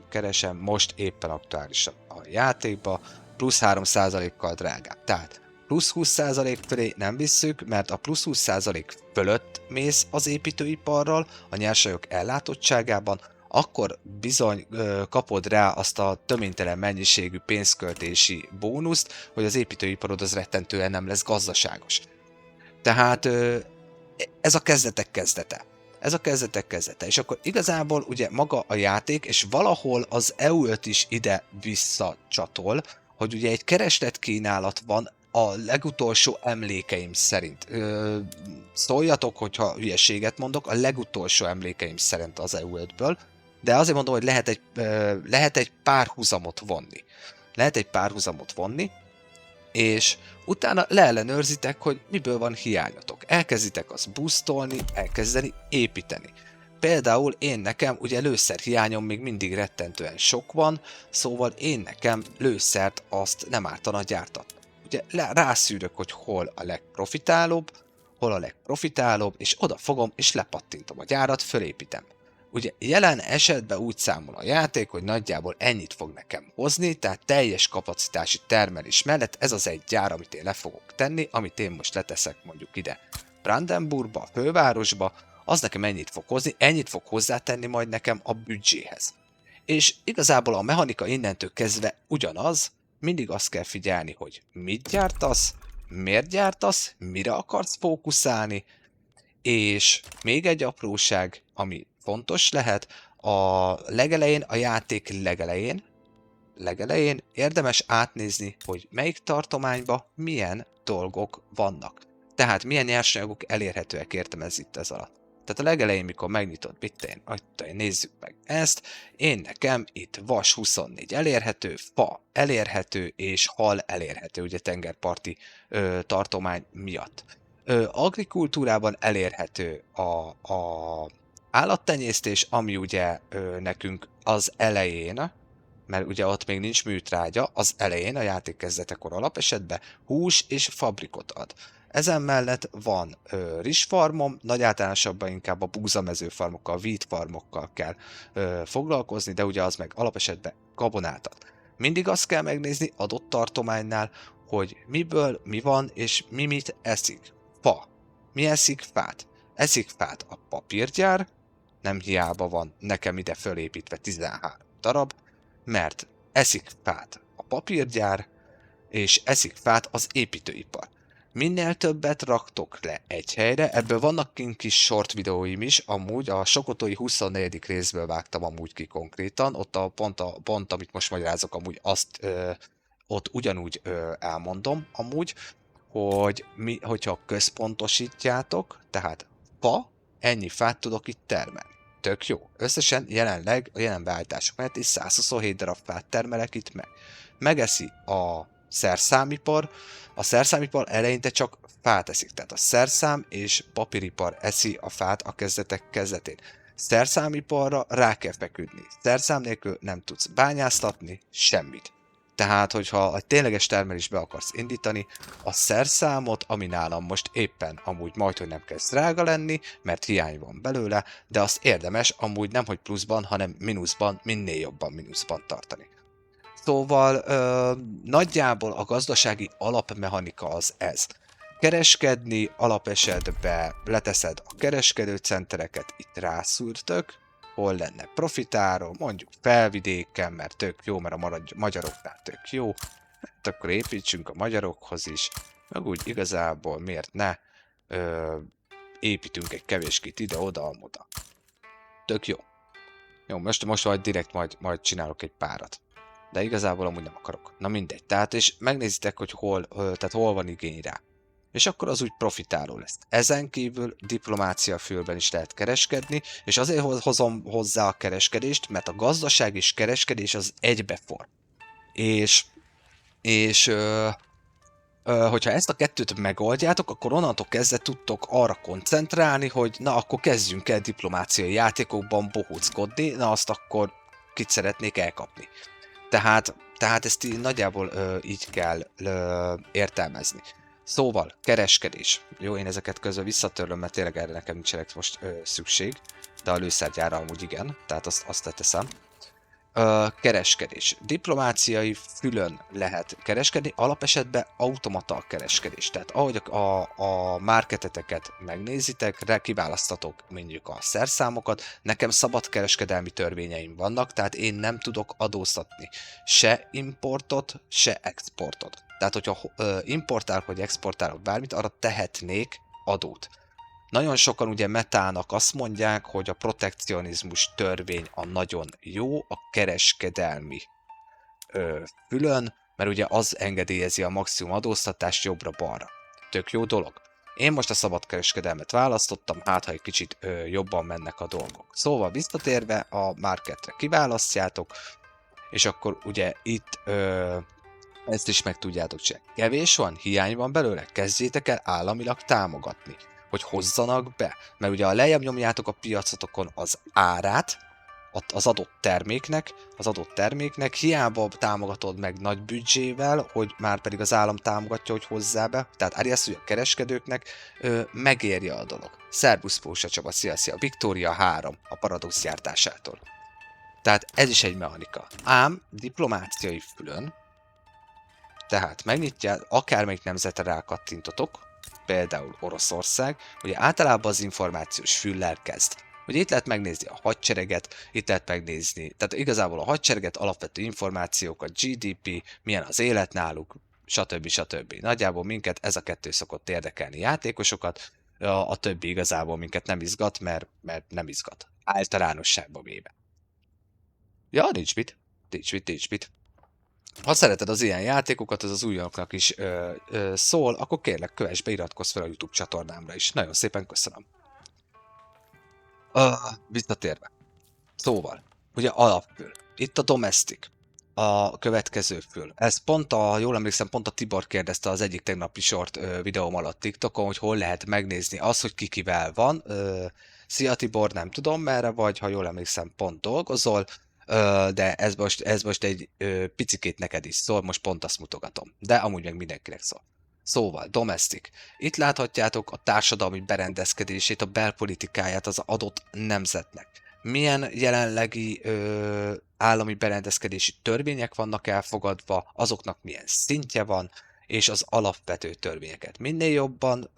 keresem, most éppen aktuálisan a játékba, plusz 3%-kal drágább. Tehát plusz 20% fölé nem visszük, mert a plusz 20% fölött mész az építőiparral, a nyersanyagok ellátottságában, akkor bizony kapod rá azt a töménytelen mennyiségű pénzköltési bónuszt, hogy az építőiparod az rettentően nem lesz gazdaságos. Tehát ez a kezdetek kezdete. Ez a kezdetek kezdete. És akkor igazából ugye maga a játék, és valahol az EU5 is ide visszacsatol, hogy ugye egy keresletkínálat van a legutolsó emlékeim szerint. Szóljatok, hogyha hülyeséget mondok, a legutolsó emlékeim szerint az EU5-ből, de azért mondom, hogy lehet egy párhuzamot vonni. Lehet egy párhuzamot vonni, és utána leellenőrzitek, hogy miből van hiányatok. Elkezditek azt boostolni, elkezdeni építeni. Például nekem ugye lőszerhiányom még mindig rettentően sok van, szóval nekem lőszert azt nem ártana gyártatni. Ugye rászűrök, hogy hol a legprofitálóbb, és oda fogom és lepattintom a gyárat, fölépítem. Ugye jelen esetben úgy számol a játék, hogy nagyjából ennyit fog nekem hozni, tehát teljes kapacitási termelés mellett ez az egy gyár, amit én le fogok tenni, amit én most leteszek mondjuk ide Brandenburgba, a fővárosba, az nekem ennyit fog hozni, ennyit fog hozzátenni majd nekem a büdzséhez. És igazából a mechanika innentől kezdve ugyanaz, mindig azt kell figyelni, hogy mit gyártasz, miért gyártasz, mire akarsz fókuszálni, és még egy apróság, ami fontos lehet, a legelején, a játék legelején, legelején érdemes átnézni, hogy melyik tartományban milyen dolgok vannak. Tehát milyen nyersanyagok elérhetőek, értem ez itt ez alatt. Tehát a legelején, mikor megnyitod, nézzük meg ezt, nekem itt vas 24 elérhető, fa elérhető és hal elérhető, ugye tengerparti tartomány miatt. Agrikultúrában elérhető a állattenyésztés, ami ugye nekünk az elején, mert ugye ott még nincs műtrágya, az elején a játék kezdetekor alapesetben hús és fabrikot ad. Ezen mellett van rizsfarmom, nagy általánosabban inkább a búzamezőfarmokkal, vítfarmokkal kell foglalkozni, de ugye az meg alapesetben gabonát ad. Mindig azt kell megnézni adott tartománynál, hogy miből mi van és mi mit eszik. Fa. Mi eszik fát? Eszik fát a papírgyár, nem hiába van nekem ide fölépítve 13 darab, mert eszik fát a papírgyár, és eszik fát az építőipar. Minél többet raktok le egy helyre, ebből vannak kis short videóim is, amúgy a Sokotói 24. részből vágtam amúgy ki konkrétan, ott a pont amit most magyarázok, amúgy azt ott ugyanúgy elmondom amúgy, hogy hogyha központosítjátok, tehát fa, ennyi fát tudok itt termelni. Tök jó. Összesen jelenleg a jelen beállítások mellett is 127 darab fát termelek itt meg. Megeszi a szerszámipar, a szerszámipar eleinte csak fát eszik, tehát a szerszám és papíripar eszi a fát a kezdetek kezdetén. Szerszámiparra rá kell feküdni. Szerszám nélkül nem tudsz bányásztatni, semmit. Tehát, hogyha egy tényleges termelésbe akarsz indítani, a szerszámot, ami nálam most éppen amúgy majdhogy nem kezd drága lenni, mert hiány van belőle, de azt érdemes amúgy nem hogy pluszban, hanem mínuszban, minél jobban mínuszban tartani. Szóval nagyjából a gazdasági alapmechanika az ez. Kereskedni alapesetben leteszed a kereskedőcentereket, itt rászűrtök, hol lenne profitáról, mondjuk felvidéken, mert tök jó, mert a magyaroknál tök jó, hát akkor építsünk a magyarokhoz is, meg úgy igazából miért ne építünk egy kevéskit ide-oda, oda. Tök jó. Jó, most majd direkt majd csinálok egy párat. De igazából amúgy nem akarok. Na mindegy. Tehát és megnézitek, hogy hol van igény rá. És akkor az úgy profitáló lesz. Ezen kívül diplomácia fülben is lehet kereskedni, és azért hozom hozzá a kereskedést, mert a gazdaság és kereskedés az egybeform. És hogyha ezt a kettőt megoldjátok, akkor onnantól kezdve tudtok arra koncentrálni, hogy na akkor kezdjünk el diplomáciai játékokban bohóckodni, na azt akkor kit szeretnék elkapni. Tehát ezt így nagyjából így kell értelmezni. Szóval, kereskedés. Jó, én ezeket közben visszatörlöm, mert tényleg erre nekem nincsenek most szükség, de a lőszergyárra amúgy igen, tehát azt teteszem. Kereskedés. Diplomáciai fülön lehet kereskedni, alapesetben automata kereskedés. Tehát ahogy a marketeteket megnézitek, kiválasztatok mondjuk a szerszámokat, nekem szabad kereskedelmi törvényeim vannak, tehát én nem tudok adóztatni se importot, se exportot. Tehát hogyha importálok vagy exportálok bármit, arra tehetnék adót. Nagyon sokan ugye metának azt mondják, hogy a protekcionizmus törvény a nagyon jó, a kereskedelmi fülön, mert ugye az engedélyezi a maximum adóztatást jobbra-balra. Tök jó dolog. Én most a szabadkereskedelmet választottam, hát ha egy kicsit jobban mennek a dolgok. Szóval visszatérve a marketre kiválasztjátok, és akkor ugye itt ezt is meg tudjátok csinálni. Kevés van, hiány van belőle, kezdjétek el államilag támogatni, hogy hozzanak be. Mert ugye a lejjebb nyomjátok a piacotokon az árát, az adott terméknek, hiába támogatod meg nagy büdzsével, hogy már pedig az állam támogatja, hogy hozzá be, tehát Arias, hogy a kereskedőknek megérje a dolog. Szerbusz Pósa Csaba, szia, Victoria 3 a Paradox gyártásától. Tehát ez is egy mechanika. Ám diplomáciai fülön, tehát megnyitják, akármelyik nemzetre rákattintotok, például Oroszország, ugye általában az információs füllel kezd. Ugye itt lehet megnézni a hadsereget, itt lehet megnézni, tehát igazából a hadsereget, alapvető információk, a GDP, milyen az élet náluk, stb. Nagyjából minket ez a kettő szokott érdekelni játékosokat, a többi igazából minket nem izgat, mert nem izgat. Általánosságban véve. Ja, nincs mit. Ha szereted az ilyen játékokat, az az újaknak is szól, akkor kérlek, kövess be, iratkozz fel a YouTube csatornámra is. Nagyon szépen köszönöm. Visszatérve. Szóval, ugye alapfül. Itt a domestic. A következő fül. Ez pont jól emlékszem, pont a Tibor kérdezte az egyik tegnapi short videóm alatt TikTokon, hogy hol lehet megnézni az, hogy ki kivel van. Szia Tibor, nem tudom merre vagy, ha jól emlékszem, pont dolgozol, de ez most egy picikét neked is szól, most pont azt mutogatom. De amúgy meg mindenkinek szól. Szóval, domestic. Itt láthatjátok a társadalmi berendezkedését, a belpolitikáját az adott nemzetnek. Milyen jelenlegi állami berendezkedési törvények vannak elfogadva, azoknak milyen szintje van, és az alapvető törvényeket. Minél jobban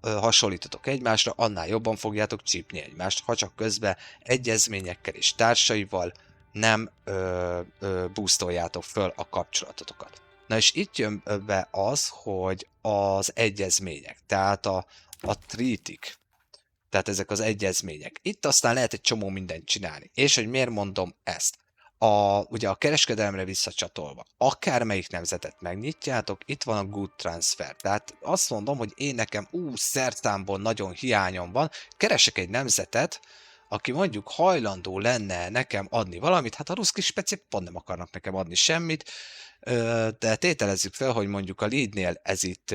hasonlítotok egymásra, annál jobban fogjátok csípni egymást, ha csak közben egyezményekkel és társaival nem boostoljátok föl a kapcsolatotokat. Na és itt jön be az, hogy az egyezmények, tehát a treatik, tehát ezek az egyezmények. Itt aztán lehet egy csomó mindent csinálni. És hogy miért mondom ezt? Ugye a kereskedelemre visszacsatolva, akármelyik nemzetet megnyitjátok, itt van a good transfer. Tehát azt mondom, hogy én nekem szerszámból nagyon hiányom van, keresek egy nemzetet, aki mondjuk hajlandó lenne nekem adni valamit, hát a ruszki speci pont nem akarnak nekem adni semmit, de tételezzük fel, hogy mondjuk a leadnél ez itt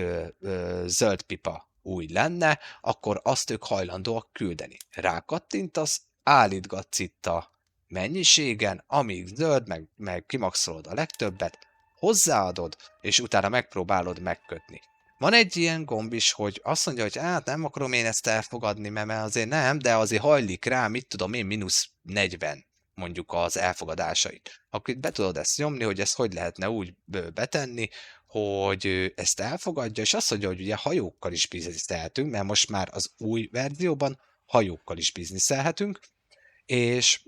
zöld pipa új lenne, akkor azt ők hajlandóak küldeni. Rákattintasz, állítgatsz itt a mennyiségen, amíg zöld, meg kimaxolod a legtöbbet, hozzáadod, és utána megpróbálod megkötni. Van egy ilyen gomb is, hogy azt mondja, hogy hát nem akarom én ezt elfogadni, mert azért nem, de azért hajlik rá, mit tudom én, -40 mondjuk az elfogadásait. Akkor itt be tudod ezt nyomni, hogy ezt hogy lehetne úgy betenni, hogy ezt elfogadja, és azt mondja, hogy ugye hajókkal is bizniszelhetünk, mert most már az új verzióban hajókkal is bizniszelhetünk, és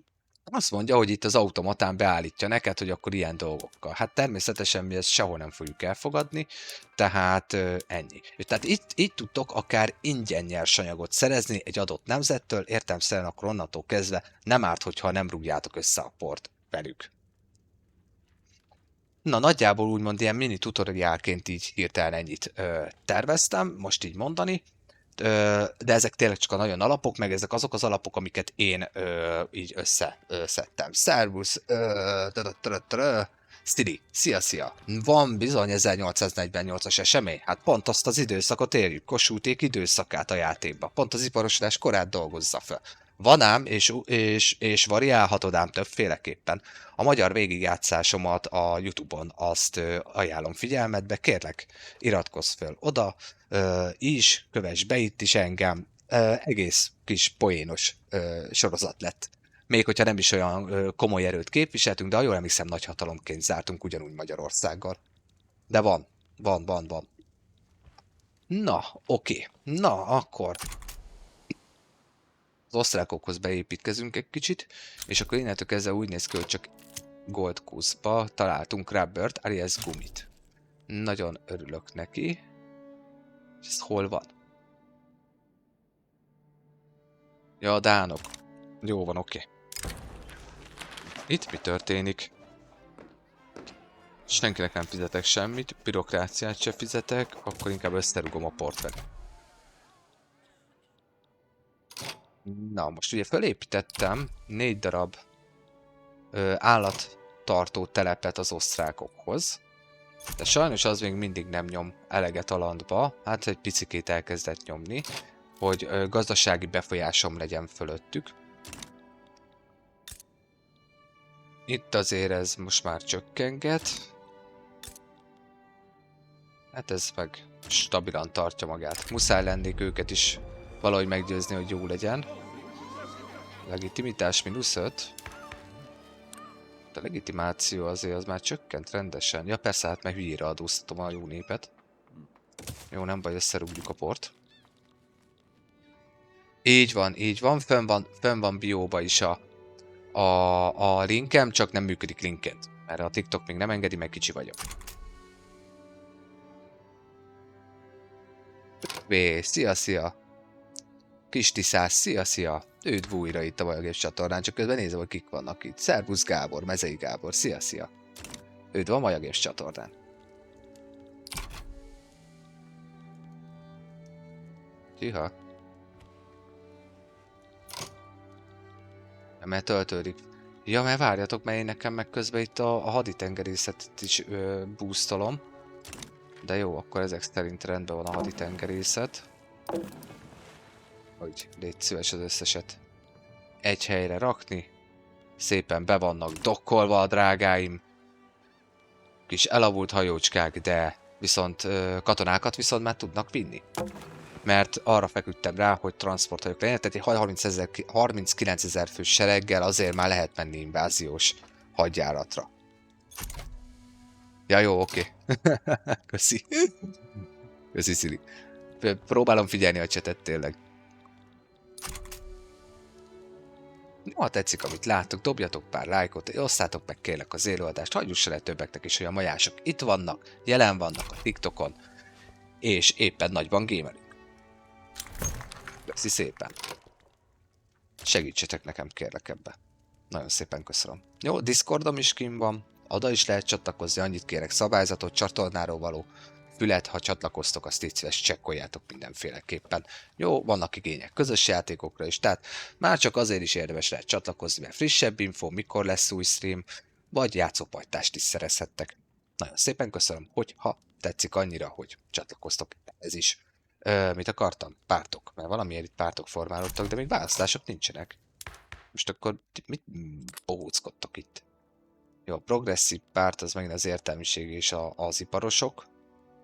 azt mondja, hogy itt az automatán beállítja neked, hogy akkor ilyen dolgokkal. Hát természetesen mi ezt sehol nem fogjuk elfogadni, tehát ennyi. Tehát itt tudtok akár ingyen nyersanyagot szerezni egy adott nemzettől, értelemszerűen akkor onnantól kezdve nem árt, hogyha nem rúgjátok össze a port velük. Na, nagyjából úgymond ilyen mini tutoriálként így hirtelen ennyit terveztem, most így mondani, de ezek tényleg csak a nagyon alapok, meg ezek azok az alapok, amiket én így összeszedtem. Szervusz! Stili, szia! Van bizony 1848-as esemény, hát pont azt az időszakot érjük, Kossuthék időszakát a játékba, pont az iparosodás korát dolgozza fel. Van ám, és variálhatod ám többféleképpen. A magyar végigjátszásomat a YouTube-on azt ajánlom figyelmetbe, kérlek, iratkozz föl oda, is, kövess be itt is engem, egész kis poénos sorozat lett. Még hogyha nem is olyan komoly erőt képviseltünk, de ha jól emlékszem, nagyhatalomként zártunk ugyanúgy Magyarországgal. De van. Na, oké. Na, akkor az osztrákokhoz beépítkezünk egy kicsit, és akkor innentől kezdve úgy néz ki, hogy csak Gold Coast-ba találtunk rubbert, alias gumit. Nagyon örülök neki. És ez hol van? Ja, a dánok. Jó van, oké. Itt mi történik? Senkinek nem fizetek semmit, bürokráciát se fizetek, akkor inkább összerugom a portfelet. Na, most ugye felépítettem 4 darab állattartó telepet az osztrákokhoz, de sajnos az még mindig nem nyom eleget a landba, hát egy picikét elkezdett nyomni, hogy gazdasági befolyásom legyen fölöttük. Itt azért ez most már csökkenget. Hát ez meg stabilan tartja magát. Muszáj lennék őket is valahogy meggyőzni, hogy jó legyen. Legitimitás -5. A legitimáció azért az már csökkent rendesen. Ja persze, hát meg hülyére adóztatom a jó népet. Jó, nem baj, összerúgjuk a port. Így van. Fönn van bióba is a linkem, csak nem működik linket. Mert a TikTok még nem engedi, meg kicsi vagyok. Szia! Kis Tiszás, szia! Üdv újra itt a Vajagés csatornán, csak közben nézem, hogy kik vannak itt. Szervusz Gábor, Mezei Gábor, szia! Üdv a Maja Games csatornán. Hűha. Mert töltődik. Ja, mert várjatok, mert én nekem meg közben itt a haditengerészetet is boostolom. De jó, akkor ezek szerint rendben van a haditengerészet. Hogy légy szíves az összeset egy helyre rakni. Szépen be vannak dokkolva a drágáim. Kis elavult hajócskák, de viszont katonákat viszont már tudnak vinni. Mert arra feküdtem rá, hogy transporthajók legyen, tehát egy 39 000 fős sereggel azért már lehet menni inváziós hadjáratra. Ja jó, oké. Köszi. Köszi, Szili. Próbálom figyelni a csetet tényleg. Ha tetszik, amit láttok, dobjatok pár lájkot, osszátok meg kérlek az élőadást, hagyjuk se le többeknek is, hogy a majások itt vannak, jelen vannak a TikTokon, és éppen nagyban gémelünk. Köszi szépen. Segítsetek nekem kérlek ebbe. Nagyon szépen köszönöm. Jó, Discordom is kim van, oda is lehet csatlakozni, annyit kérek szabályzatot, csatornáról való fület, ha csatlakoztok, azt így szíves csekkoljátok mindenféleképpen. Jó, vannak igények közös játékokra is, tehát már csak azért is érdemes lehet csatlakozni, mert frissebb info, mikor lesz új stream, vagy játszópajtást is szerezhettek. Nagyon szépen köszönöm, hogyha tetszik annyira, hogy csatlakoztok, ez is. Mit akartam? Pártok, mert valamiért itt pártok formálódtak, de még választások nincsenek. Most akkor mit bohóckodtok itt? Jó, a progresszív párt az megint az értelmiség és az iparosok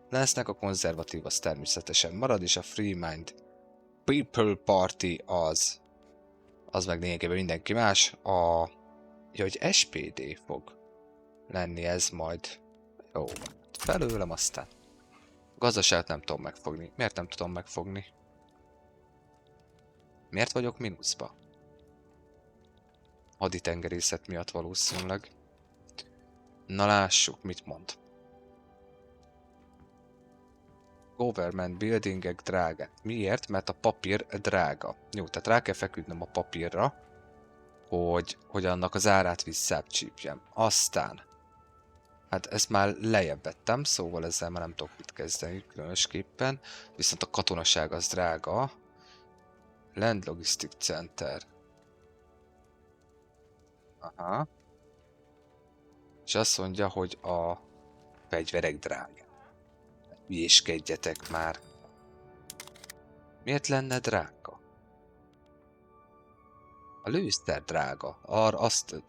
lesznek, a konzervatív az természetesen marad, és a Free Mind People Party az meg lényegében mindenki más. Ja, hogy SPD fog lenni ez majd. Jó, felőlem aztán. A gazdaságot nem tudom megfogni. Miért nem tudom megfogni? Miért vagyok mínuszba? Haditengerészet miatt valószínűleg. Na lássuk, mit mond. Government buildingek drágák. Miért? Mert a papír drága. Jó, tehát rá kell feküdnöm a papírra, hogy annak az árát visszább csípjem. Aztán, hát ezt már lejjebb vettem, szóval ezzel már nem tudok mit kezdeni különösképpen. Viszont a katonaság az drága. Land Logistic Center. Aha. És azt mondja, hogy a fegyverek drágák. Hülyéskedjetek már. Miért lenne drága? A lőszer drága. Azt...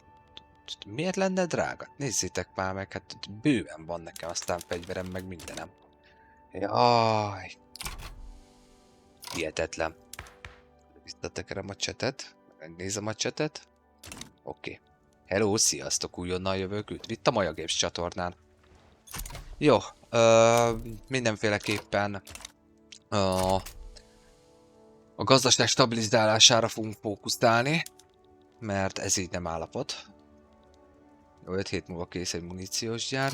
Miért lenne drága? Nézzétek már meg, hát bőven van nekem aztán fegyverem, meg mindenem. Jaj. Hihetetlen. Visszatekerem a csetet. Megnézem a csetet. Oké. Hello, sziasztok, újonnan jövök, üdv itt a Maja Games csatornán. Jó, mindenféleképpen a gazdaság stabilizálására fogunk fókuszálni, mert ez így nem állapot. Jó, 5 hét múlva kész egy muníciós gyár.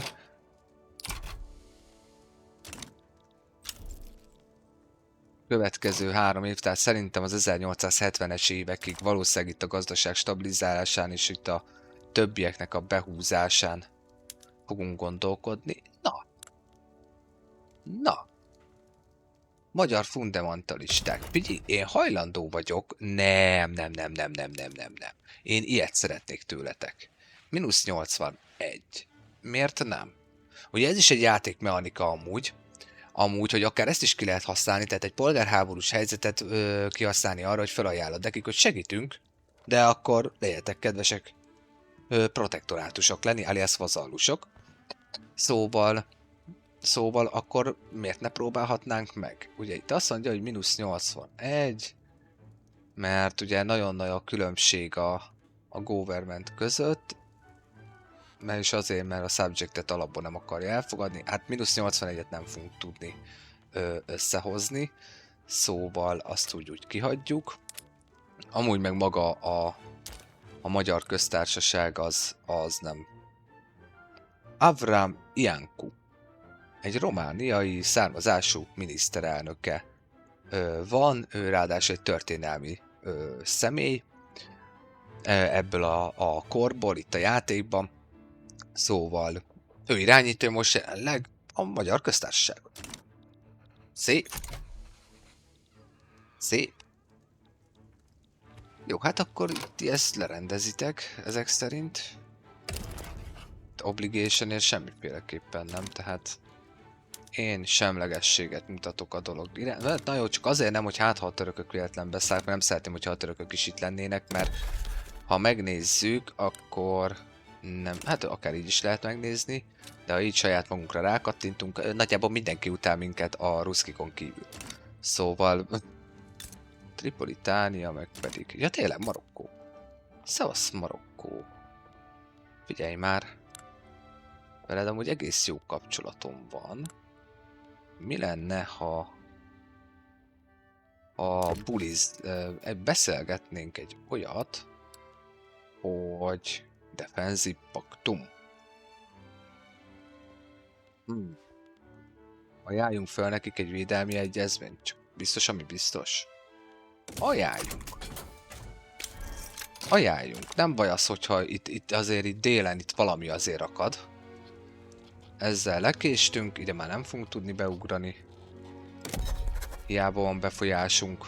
Következő 3 év, tehát szerintem az 1870-es évekig valószínűleg itt a gazdaság stabilizálásán és itt a többieknek a behúzásán fogunk gondolkodni. Na. Magyar fundamentalisták. Figyelj, én hajlandó vagyok. Nem. Én ilyet szeretnék tőletek. -81. Miért nem? Ugye ez is egy játékmechanika amúgy. Hogy akár ezt is ki lehet használni, tehát egy polgárháborús helyzetet kihasználni arra, hogy felajánlod nekik, hogy segítünk, de akkor legyetek kedvesek protektorátusok lenni, alias vazallusok. Szóval akkor miért ne próbálhatnánk meg? Ugye itt azt mondja, hogy -81, mert ugye nagyon nagy a különbség a government között, mert is azért, mert a subjectet alapból nem akarja elfogadni. Hát -81-et nem fogunk tudni összehozni, szóval azt úgy kihagyjuk. Amúgy meg maga a Magyar Köztársaság az nem. Avram Iancu, egy romániai származású miniszterelnöke van, ő ráadásul egy történelmi személy ebből a korból, itt a játékban. Szóval Ő irányítja most jelenleg a Magyar Köztársaságot. Szép. Szép. Jó, hát akkor ti ezt lerendezitek, ezek szerint. Obligationért semmiféleképpen nem, tehát én semlegességet mutatok a dolog iránt. Na jó, csak azért nem, hogy hát ha a törökök véletlen beszállnak, mert nem szeretném, hogyha a törökök is itt lennének, mert ha megnézzük, akkor nem, hát akár így is lehet megnézni, de ha így saját magunkra rákattintunk, nagyjából mindenki utál minket a ruszkikon kívül. Szóval Tripolitánia meg pedig, ja tényleg Marokkó. Szevasz Marokkó. Figyelj már. Veled amúgy egész jó kapcsolatom van. Mi lenne, ha a buliz, beszélgetnénk egy olyat, hogy defensive paktum. Ajánljunk fel nekik egy védelmi egyezményt, csak biztos, ami biztos. Ajánljunk. Ajánljunk. Nem baj az, hogyha itt azért itt délen itt valami azért akad. Ezzel lekéstünk, ide már nem fogunk tudni beugrani. Hiába van befolyásunk.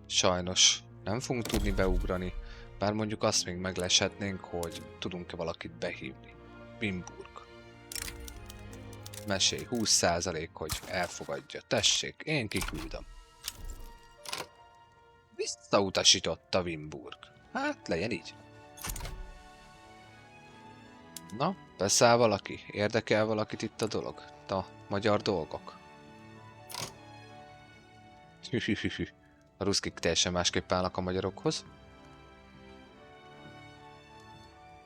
Sajnos nem fogunk tudni beugrani. Bár mondjuk azt még megleshetnénk, hogy tudunk-e valakit behívni. Wimburg. Mesélj, 20% hogy elfogadja. Tessék, én kiküldöm. Visszautasította Wimburg. Hát, legyen így. Na, beszáll valaki? Érdekel valakit itt a dolog? A magyar dolgok? Hühühühü. A ruszkik teljesen másképp állnak a magyarokhoz.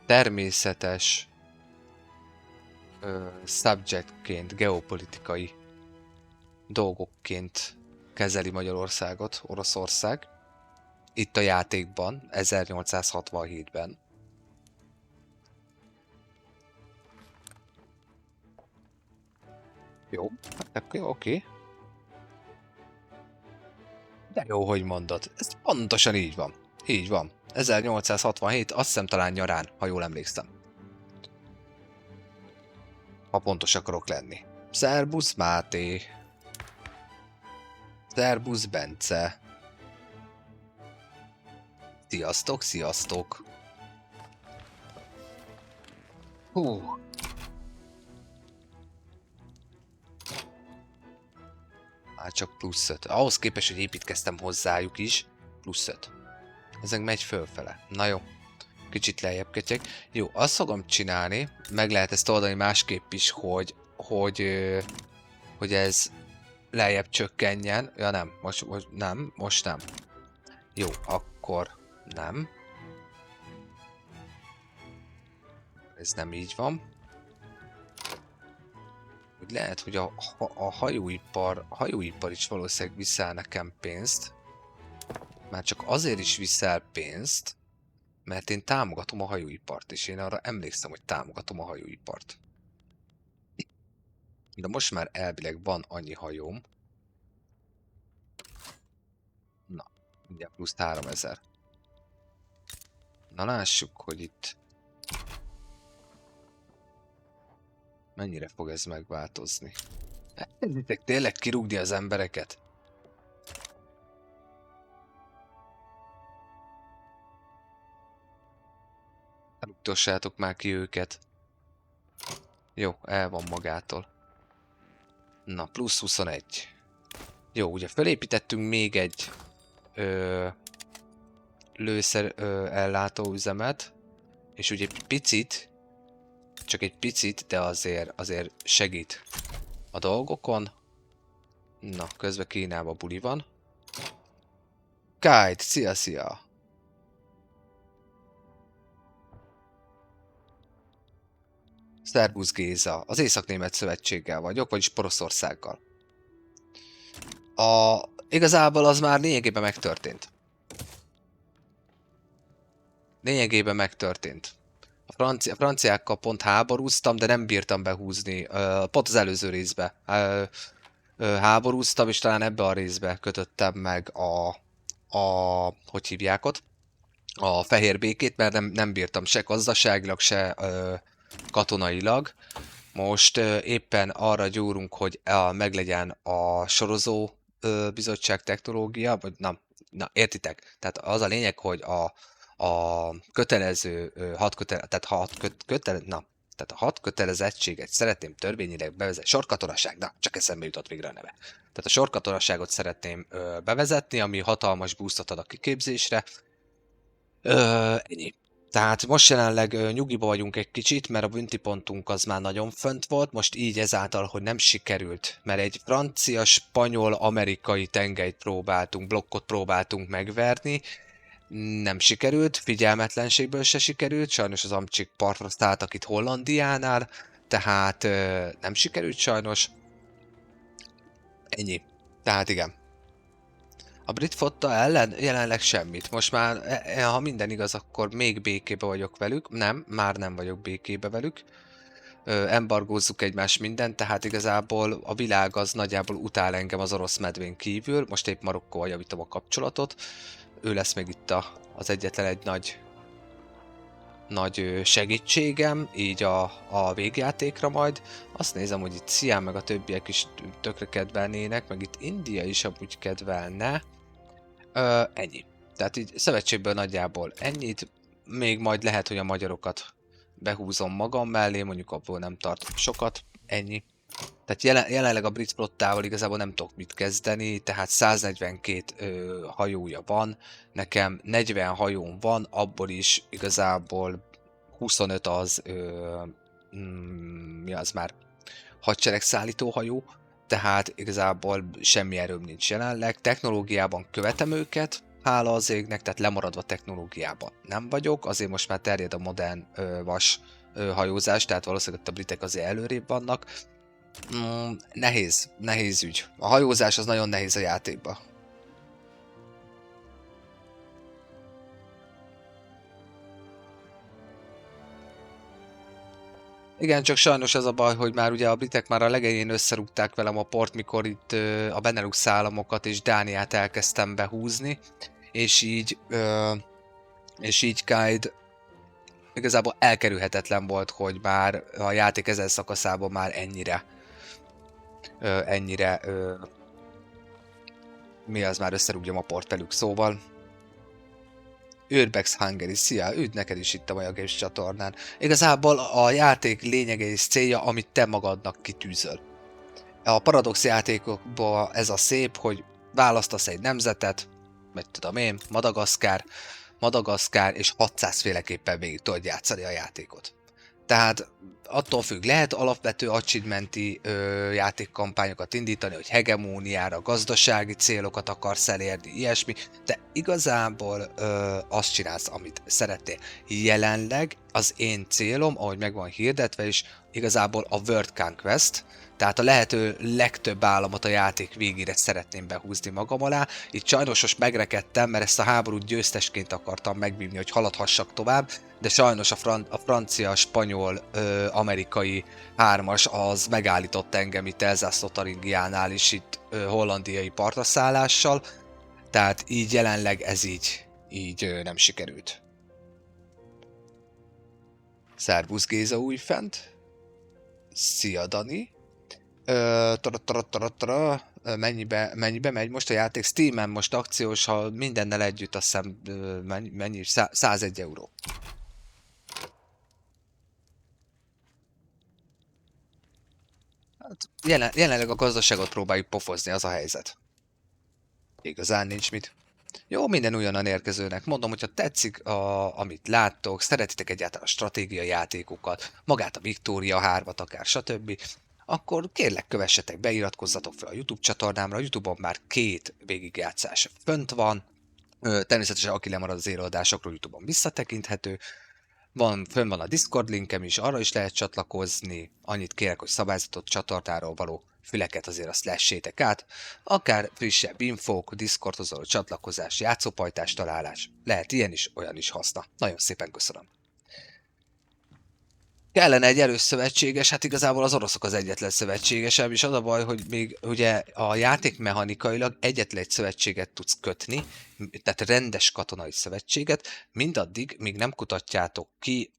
Természetes subjectként, geopolitikai dolgokként kezeli Magyarországot, Oroszország. Itt a játékban, 1867-ben. Jó, hát akkor oké. De jó, hogy mondod. Ez pontosan így van. Így van. 1867, azt hiszem talán nyarán, ha jól emlékszem. Ha pontos akarok lenni. Szerbusz Máté. Szerbusz Bence. Sziasztok, sziasztok. Hú. Hát csak plusz 5. Ahhoz képest, hogy építkeztem hozzájuk is, plusz 5. Ezek megy fölfele. Na jó. Kicsit lejjebb kötyek. Jó, azt fogom csinálni, meg lehet ezt oldani másképp is, hogy ez lejjebb csökkenjen. Ja nem, most nem. Jó, akkor nem. Ez nem így van. Úgy lehet, hogy a hajóipar is valószínűleg viszel nekem pénzt. Már csak azért is viszel pénzt, mert én támogatom a hajóipart, és én arra emlékszem, hogy támogatom a hajóipart. De most már elvileg van annyi hajóm. Na, mindjárt plusz 3000. Na lássuk, hogy itt mennyire fog ez megváltozni. Elkezditek tényleg kirúgni az embereket? Rúgtassátok már ki őket. Jó, el van magától. Na, plusz 21. Jó, ugye felépítettünk még egy lőszer ellátó üzemet, és ugye egy picit, csak egy picit, de azért segít a dolgokon. Na, közben Kínában buli van. Kite, szia! Szerbusz Géza, az Észak-Német Szövetséggel vagyok, vagyis Poroszországgal. Igazából az már lényegében megtörtént. A franciákkal pont háborúztam, de nem bírtam behúzni. Pont az előző részbe háborúztam, és talán ebbe a részbe kötöttem meg hogy hívják ott? A fehér békét, mert nem bírtam se gazdaságilag, se katonailag. Most éppen arra gyúrunk, hogy meglegyen a sorozó bizottság technológia, vagy na értitek? Tehát az a lényeg, hogy a kötelező tehát a 6 kötelezettséget szeretném törvényileg bevezetni. Sorkatonaság, na, csak eszembe jutott végre a neve. Tehát a sorkatonaságot szeretném bevezetni, ami hatalmas boostot ad a kiképzésre. Ennyi. Tehát most jelenleg nyugiba vagyunk egy kicsit, mert a büntipontunk az már nagyon fönt volt, most így ezáltal, hogy nem sikerült, mert egy francia, spanyol, amerikai tengelyt blokkot próbáltunk megverni, nem sikerült, figyelmetlenségből se sikerült, sajnos az amcsik partra szálltak itt Hollandiánál, tehát nem sikerült sajnos. Ennyi. Tehát igen. A brit flotta ellen jelenleg semmit. Most már, ha minden igaz, akkor még békébe vagyok velük. Nem, már nem vagyok békébe velük. Embargózzuk egymás mindent, tehát igazából a világ az nagyjából utál engem az orosz medvén kívül. Most épp Marokkóval javítom a kapcsolatot. Ő lesz még itt az egyetlen egy nagy segítségem, így a végjátékra majd. Azt nézem, hogy itt Szián meg a többiek is tökre kedvelnének, meg itt India is amúgy kedvelne. Ennyi. Tehát így szövetségből nagyjából ennyit. Még majd lehet, hogy a magyarokat behúzom magam mellé, mondjuk abból nem tartok sokat. Ennyi. Tehát jelenleg a brit flottával igazából nem tudok mit kezdeni, tehát 142 hajója van, nekem 40 hajón van, abból is igazából 25 az, mi az már, hadseregszállító hajó, tehát igazából semmi erőm nincs jelenleg. Technológiában követem őket, hála az égnek, tehát lemaradva technológiában nem vagyok, azért most már terjed a modern vas hajózás, tehát valószínűleg a britek azért előrébb vannak. Nehéz ügy. A hajózás az nagyon nehéz a játékban. Igen, csak sajnos az a baj, hogy már ugye a britek már a legelején összerúgták velem a port, mikor itt a Benelux államokat és Dániát elkezdtem behúzni, és így Kaid igazából elkerülhetetlen volt, hogy már a játék ezen szakaszában már ennyire mi az, már összerúgjam a port velük, szóval Urbex Hungary, szia, üdv neked is itt a Maja Games csatornán. Igazából a játék lényege és célja, amit te magadnak kitűzöl. A Paradox játékokban ez a szép, hogy választasz egy nemzetet, vagy tudom én, Madagaszkár, és 600 féleképpen végig tudod játszani a játékot. Tehát attól függ, lehet alapvető achievementi játékkampányokat indítani, hogy hegemóniára, gazdasági célokat akarsz elérni, ilyesmi, de igazából azt csinálsz, amit szeretnél. Jelenleg az én célom, ahogy meg van hirdetve is, igazából a World Conquest, tehát a lehető legtöbb államot a játék végére szeretném behúzni magam alá. Itt sajnos most megrekedtem, mert ezt a háborút győztesként akartam megvívni, hogy haladhassak tovább, de sajnos a francia, spanyol, amerikai hármas az megállított engem itt Elzász-Lotaringiánál is itt hollandiai partraszállással, tehát így jelenleg ez így nem sikerült. Szervusz Géza újfent. Szia Dani. Mennyibe megy most a játék? Steamen most akciós, ha mindennel együtt, azt hiszem mennyi? 101 euró. Hát jelenleg a gazdaságot próbáljuk pofozni, az a helyzet. Igazán nincs mit. Jó, minden újonnan érkezőnek. Mondom, hogyha tetszik, amit láttok, szeretitek egyáltalán a stratégiai játékokat, magát a Victoria 3-at akár, stb., akkor kérlek kövessetek be, iratkozzatok fel a YouTube csatornámra, a YouTube-on már 2 végigjátszás fönt van, természetesen aki lemarad az élőadásokról, YouTube-on visszatekinthető, fönn van a Discord linkem is, arra is lehet csatlakozni, annyit kérek, hogy szabályzatot csatornáról való füleket azért azt lessétek át, akár frissebb infók, Discordhoz való csatlakozás, játszópajtás találás, lehet ilyen is, olyan is haszna. Nagyon szépen köszönöm. Kellene egy erős szövetséges, hát igazából az oroszok az egyetlen szövetségesem, és az a baj, hogy még ugye a játék mechanikailag egyetlen egy szövetséget tudsz kötni, tehát rendes katonai szövetséget, mindaddig, míg nem kutatjátok ki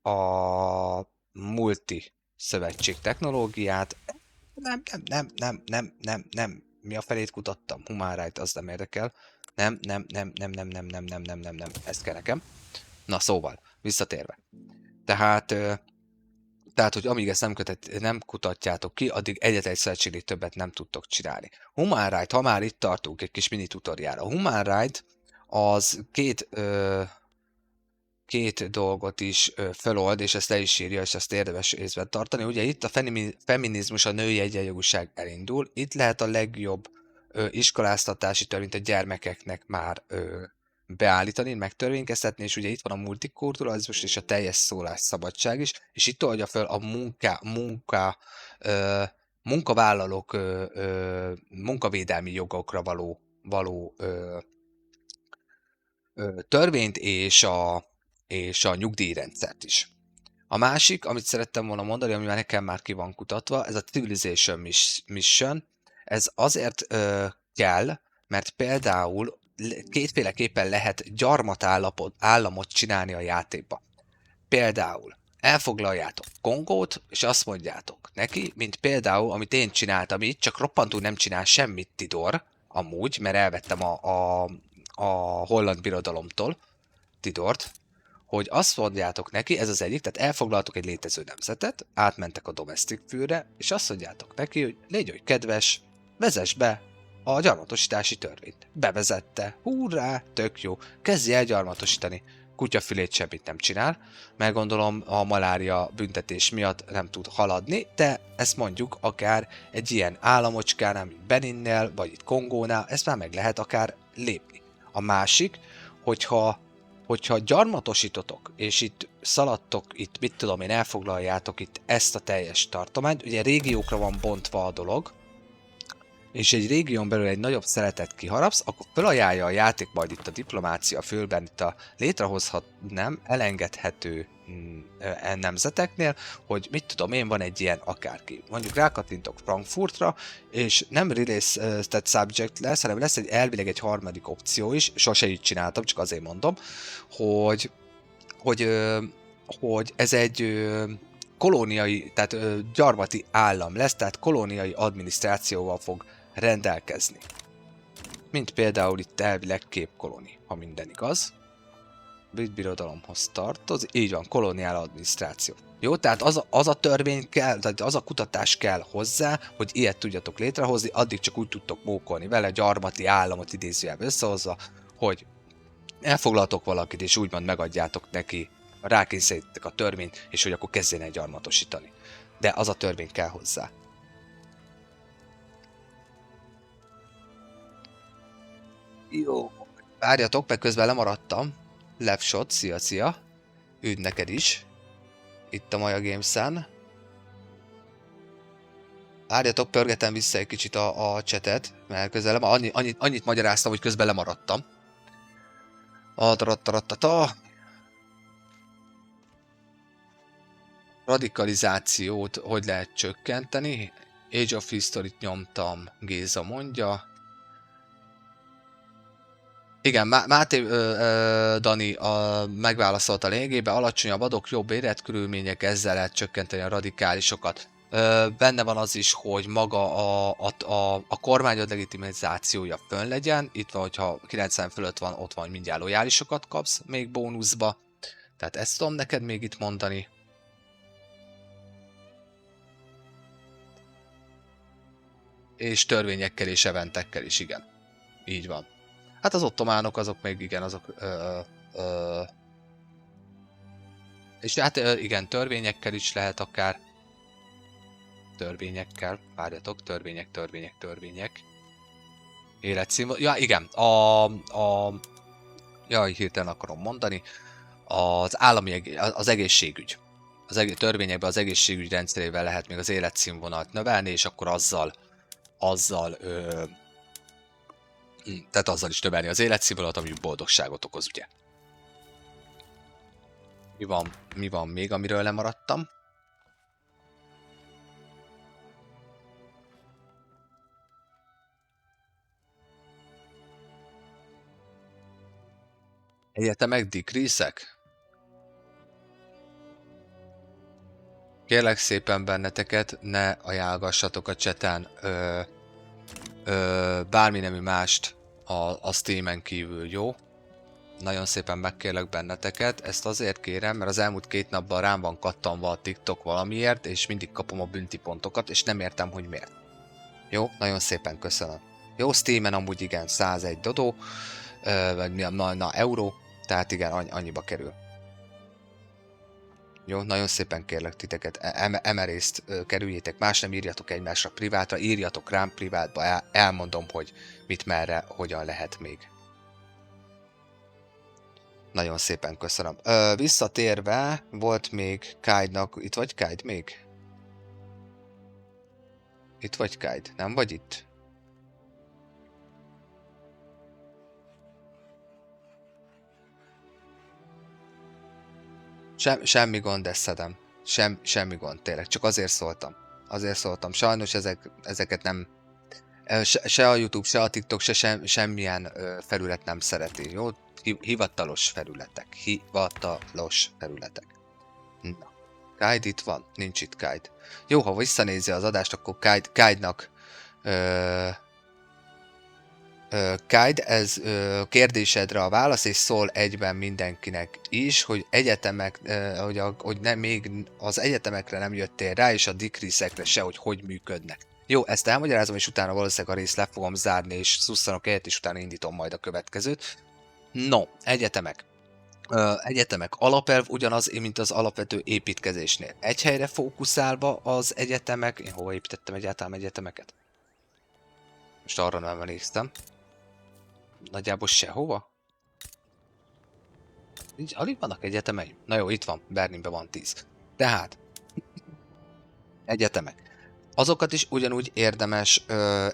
multi szövetség technológiát. Nem. Mi a felét kutattam? Human Right, az nem érdekel. Nem. Ez kell nekem. Na szóval, visszatérve. Tehát, hogy amíg ezt nem kutatjátok ki, addig egyetlen egy szövetségnél többet nem tudtok csinálni. Human Right, ha már itt tartunk, egy kis mini tutoriára. Human Right az két dolgot is felold, és ezt le is írja, és ezt érdemes észben tartani. Ugye itt a feminizmus, a női egyenjogúság elindul. Itt lehet a legjobb iskoláztatási törvényt a gyermekeknek már beállítani, megtörvénykeztetni, és ugye itt van a multikulturalizmus és a teljes szólásszabadság is, és itt oldja fel a munkavállalók munkavédelmi jogokra való törvényt és a nyugdíjrendszert is. A másik, amit szerettem volna mondani, ami nekem már ki van kutatva, ez a Civilization Mission. Ez azért kell, mert például kétféleképpen lehet gyarmatállamot csinálni a játékba. Például elfoglaljátok Kongót, és azt mondjátok neki, mint például, amit én csináltam itt, csak roppantúl nem csinál semmit Tidor, amúgy, mert elvettem a holland birodalomtól Tidort, hogy azt mondjátok neki, ez az egyik, tehát elfoglaltok egy létező nemzetet, átmentek a domestic fűre, és azt mondjátok neki, hogy légy hogy kedves, vezess be a gyarmatosítási törvényt. Bevezette, hurrá, tök jó, kezdje el gyarmatosítani. Kutyafülét semmit nem csinál, mert gondolom a malária büntetés miatt nem tud haladni, de ezt mondjuk akár egy ilyen államocskánál, mint Beninnél, vagy itt Kongónál, ezt már meg lehet akár lépni. A másik, hogyha gyarmatosítotok, és itt szaladtok, itt mit tudom én, elfoglaljátok itt ezt a teljes tartományt, ugye régiókra van bontva a dolog, és egy régión belül egy nagyobb szeletet kiharapsz, akkor felajánlja a játék majd itt a diplomácia fölben, itt a létrehozhat nem elengedhető nemzeteknél, hogy mit tudom én, van egy ilyen akárki. Mondjuk rákattintok Frankfurtra, és nem release subject lesz, hanem lesz elvileg egy harmadik opció is, sose így csináltam, csak azért mondom, hogy, hogy, hogy ez egy kolóniai, tehát gyarmati állam lesz, tehát kolóniai adminisztrációval fog rendelkezni. Mint például itt elvileg képkolóni, ha minden igaz. Brit birodalomhoz tartozik, így van, koloniál adminisztráció. Jó, tehát az a törvény kell, tehát az a kutatás kell hozzá, hogy ilyet tudjatok létrehozni, addig csak úgy tudtok mókolni vele, gyarmati államot idézőjelben összehozva, hogy elfoglaltok valakit, és úgymond megadjátok neki, rákényszerítitek a törvényt, és hogy akkor kezdjen el gyarmatosítani. De az a törvény kell hozzá. Jó. Várjatok, meg közben lemaradtam. Levshot, szia. Üdv neked is. Itt a Maja Games-en. Várjatok, pörgetem vissza egy kicsit a chatet, mert közben annyit magyaráztam, hogy közben lemaradtam. Radikalizációt hogy lehet csökkenteni? Age of History-t nyomtam, Géza mondja. Igen, Máté Dani megválaszolta lényegében, alacsonyabb adók, jobb életkörülmények, ezzel lehet csökkenteni a radikálisokat. Benne van az is, hogy maga a kormányod legitimizációja fönn legyen. Itt van, hogyha 90 fölött van, ott van, hogy mindjárt lojálisokat kapsz még bónuszba. Tehát ezt tudom neked még itt mondani. És törvényekkel és eventekkel is, igen. Így van. Hát az ottománok azok még igen, azok... és hát igen, törvényekkel is lehet akár. Törvényekkel, várjatok, törvények. Életszínvonal. Ja, igen, jaj, hirtelen akarom mondani. Az állami, az egészségügy. Törvényekben az egészségügy rendszerével lehet még az életszínvonalat növelni, és akkor tehát azzal is növelni az életszínvonalat, ami boldogságot okoz, ugye. Mi van még, amiről lemaradtam? Egyetemek decrease-ek? Kérlek szépen benneteket, ne ajánlgassatok a cseten bármi nemű mást a Steamen kívül, jó? Nagyon szépen megkérlek benneteket, ezt azért kérem, mert az elmúlt 2 napban rám van kattanva a TikTok valamiért, és mindig kapom a bünti pontokat, és nem értem, hogy miért. Jó, nagyon szépen köszönöm. Jó, Steamen amúgy igen, 101 dodó, vagy na euró, tehát igen, annyiba kerül. Jó, nagyon szépen kérlek titeket, emerészt kerüljétek, más nem írjatok egymásra privátra, írjatok rám privátba, elmondom, hogy mit merre, hogyan lehet még. Nagyon szépen köszönöm. Visszatérve, volt még Kaidnak, itt vagy Kaid még? Itt vagy Kaid, nem vagy itt? Semmi gond, eszedem. Semmi gond, tényleg. Csak azért szóltam. Azért szóltam. Sajnos ezeket nem... Se a YouTube, se a TikTok, semmilyen felület nem szereti. Jó? Hivatalos felületek. Hivatalos felületek. Na. Kaid itt van? Nincs itt Kaid. Jó, ha visszanézi az adást, akkor Kaidnak... Kaid, ez kérdésedre a válasz, és szól egyben mindenkinek is, hogy egyetemek, hogy nem, még az egyetemekre nem jöttél rá, és a decrease-ekre se, hogy működnek. Jó, ezt elmagyarázom, és utána valószínűleg a részt le fogom zárni, és szusszanok egyet, és utána indítom majd a következőt. No, egyetemek. Egyetemek alapelv ugyanaz, mint az alapvető építkezésnél. Egy helyre fókuszálva az egyetemek... Én hova építettem egyáltalán egyetemeket? Most arra nem emlékszem. Nagyjából sehova? Így alig vannak egyetemeim? Na jó, itt van, Berlinben van 10. Tehát, egyetemek. Azokat is ugyanúgy érdemes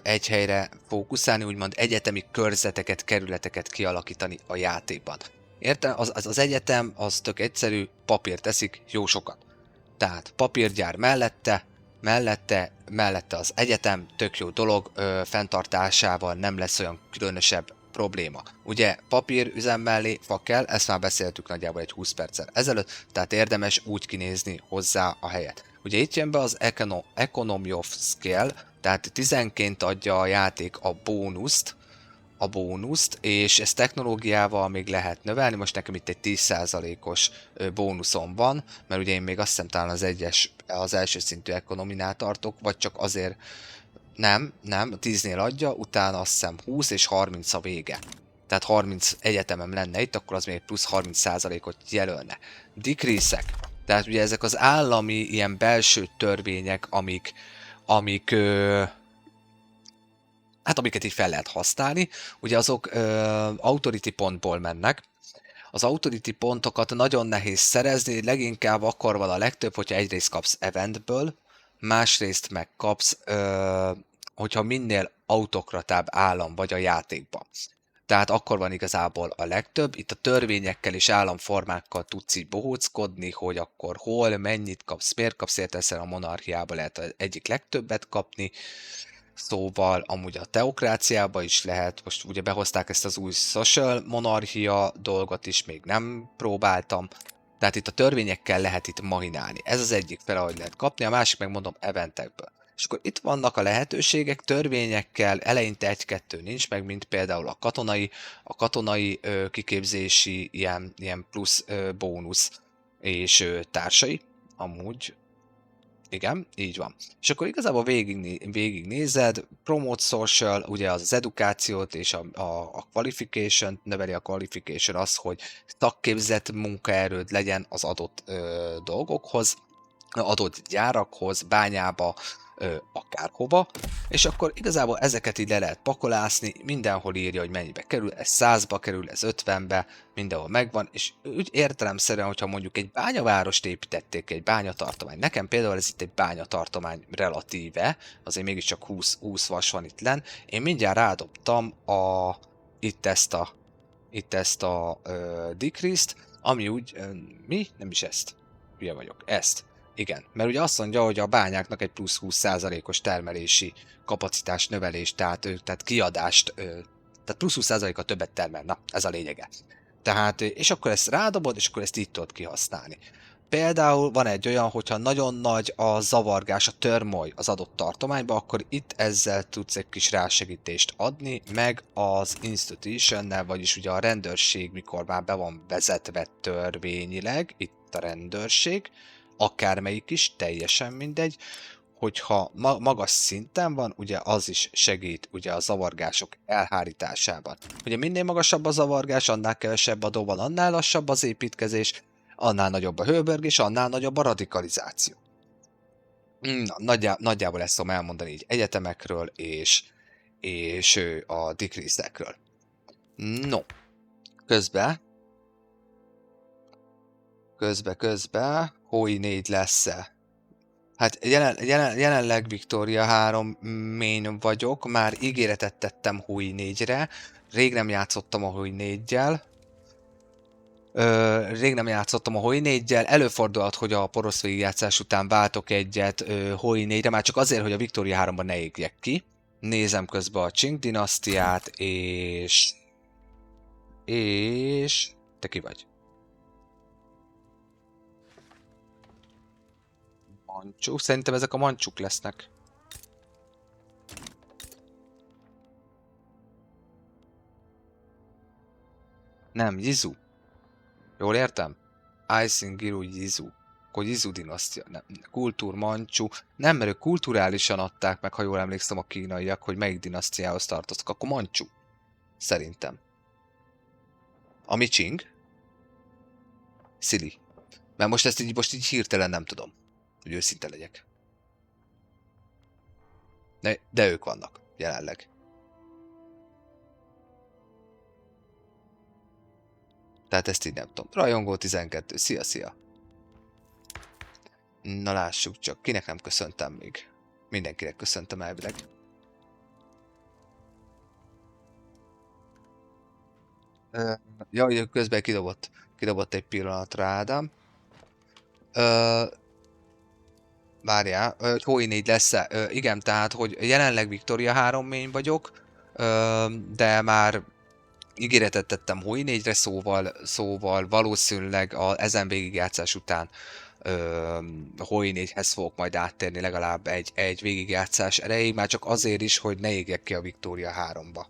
egy helyre fókuszálni, úgymond egyetemi körzeteket, kerületeket kialakítani a játékban. Értem? Az egyetem, az tök egyszerű, papírt teszik, jó sokat. Tehát papírgyár mellette az egyetem, tök jó dolog, fenntartásával nem lesz olyan különösebb probléma. Ugye papírüzem mellé fa kell, ezt már beszéltük nagyjából egy 20 perccel ezelőtt, tehát érdemes úgy kinézni hozzá a helyet. Ugye itt jön be az Economy of Scale, tehát 10-ként adja a játék a bónuszt, és ezt technológiával még lehet növelni, most nekem itt egy 10%-os bónuszom van, mert ugye én még azt hiszem talán az első szintű ekonominál tartok, vagy csak azért nem, 10-nél adja, utána azt hiszem 20 és 30 a vége. Tehát 30 egyetemem lenne itt, akkor az még plusz 30%-ot jelölne. Decrease-ek. Tehát ugye ezek az állami ilyen belső törvények, amiket így fel lehet használni, ugye azok authority pontból mennek. Az authority pontokat nagyon nehéz szerezni, leginkább akkor van a legtöbb, hogyha egyrészt kapsz eventből, másrészt megkapsz, hogyha minél autokratább állam vagy a játékban. Tehát akkor van igazából a legtöbb. Itt a törvényekkel és államformákkal tudsz így bohóckodni, hogy akkor hol, mennyit kapsz, miért kapsz, érteszel a monarchiába lehet egyik legtöbbet kapni. Szóval amúgy a teokráciába is lehet, most ugye behozták ezt az új social monarchia dolgot is, még nem próbáltam. Tehát itt a törvényekkel lehet itt mahinálni. Ez az egyik fele, hogy lehet kapni, a másik meg mondom eventekből. És akkor itt vannak a lehetőségek, törvényekkel eleinte egy-kettő nincs meg, mint például a katonai kiképzési ilyen plusz bónusz és társai, amúgy. Igen, így van. És akkor igazából végignézed, promote social, ugye az edukációt és a qualification, növeli a qualification az, hogy szakképzett munkaerőd legyen az adott dolgokhoz, adott gyárakhoz, bányába, akárhova, és akkor igazából ezeket így le lehet pakolászni, mindenhol írja, hogy mennyibe kerül, ez 100-ba kerül, ez 50-be, mindenhol megvan, és úgy értelemszerűen, hogyha mondjuk egy bányavárost építették, egy bányatartomány, nekem például ez itt egy bányatartomány relatíve, azért mégiscsak 20 vas van itt lenn, én mindjárt rádobtam itt ezt a decrease-t, ami úgy, nem is ezt, hülye vagyok, ezt. Igen, mert ugye azt mondja, hogy a bányáknak egy plusz 20%-os termelési kapacitás növelés, tehát kiadást, tehát plusz 20%-a többet termel, na ez a lényege. Tehát, és akkor ezt rádobod, és akkor ezt így tudod kihasználni. Például van egy olyan, hogyha nagyon nagy a zavargás, a törmoly az adott tartományban, akkor itt ezzel tudsz egy kis rásegítést adni, meg az institutionnel, vagyis ugye a rendőrség, mikor már be van vezetve törvényileg, itt a rendőrség, akármelyik is, teljesen mindegy, hogyha magas szinten van, ugye az is segít ugye a zavargások elhárításában. Ugye minél magasabb a zavargás, annál kevesebb adó van, annál lassabb az építkezés, annál nagyobb a hőbörgés, annál nagyobb a radikalizáció. Nagyjából ezt tudom elmondani így egyetemekről és a decrease-ekről. No, közben, Hoi 4 lesz-e? Hát jelenleg Victoria 3 main vagyok, már ígéretet tettem Hoi 4-re, rég nem játszottam a Hoi 4-jel, előfordulhat, hogy a porosz végigjátszás után váltok egyet Hoi 4-re, már csak azért, hogy a Victoria 3-ban ne égjek ki. Nézem közben a Qing dinasztiát, és... Te ki vagy? Mancsú? Szerintem ezek a mancsuk lesznek. Nem, Yizu. Jól értem? Aisingiru Yizu. Akkor Yizu dinasztia. Nem, kultúr mancsú. Nem, mert ők kulturálisan adták meg, ha jól emlékszem a kínaiak, hogy melyik dinasztiához tartoztak. Akkor mancsú. Szerintem. Ami Qing? Szili. Mert most ezt most így hirtelen nem tudom, hogy őszinte legyek. De ők vannak, jelenleg. Tehát ezt így nem tudom. Rajongó 12, szia! Na lássuk csak, kinek nem köszöntem még. Mindenkinek köszöntem elvileg. Jaj, közben kidobott egy pillanatra Ádám. Várjál, hogy Hoi 4 lesz-e? Igen, tehát, hogy jelenleg Victoria 3 main vagyok, de már ígéretet tettem Hoi 4-re, szóval valószínűleg ezen végigjátszás után Hoi 4-hez fogok majd áttérni legalább egy végigjátszás erejéig, már csak azért is, hogy ne égjek ki a Victoria 3-ba.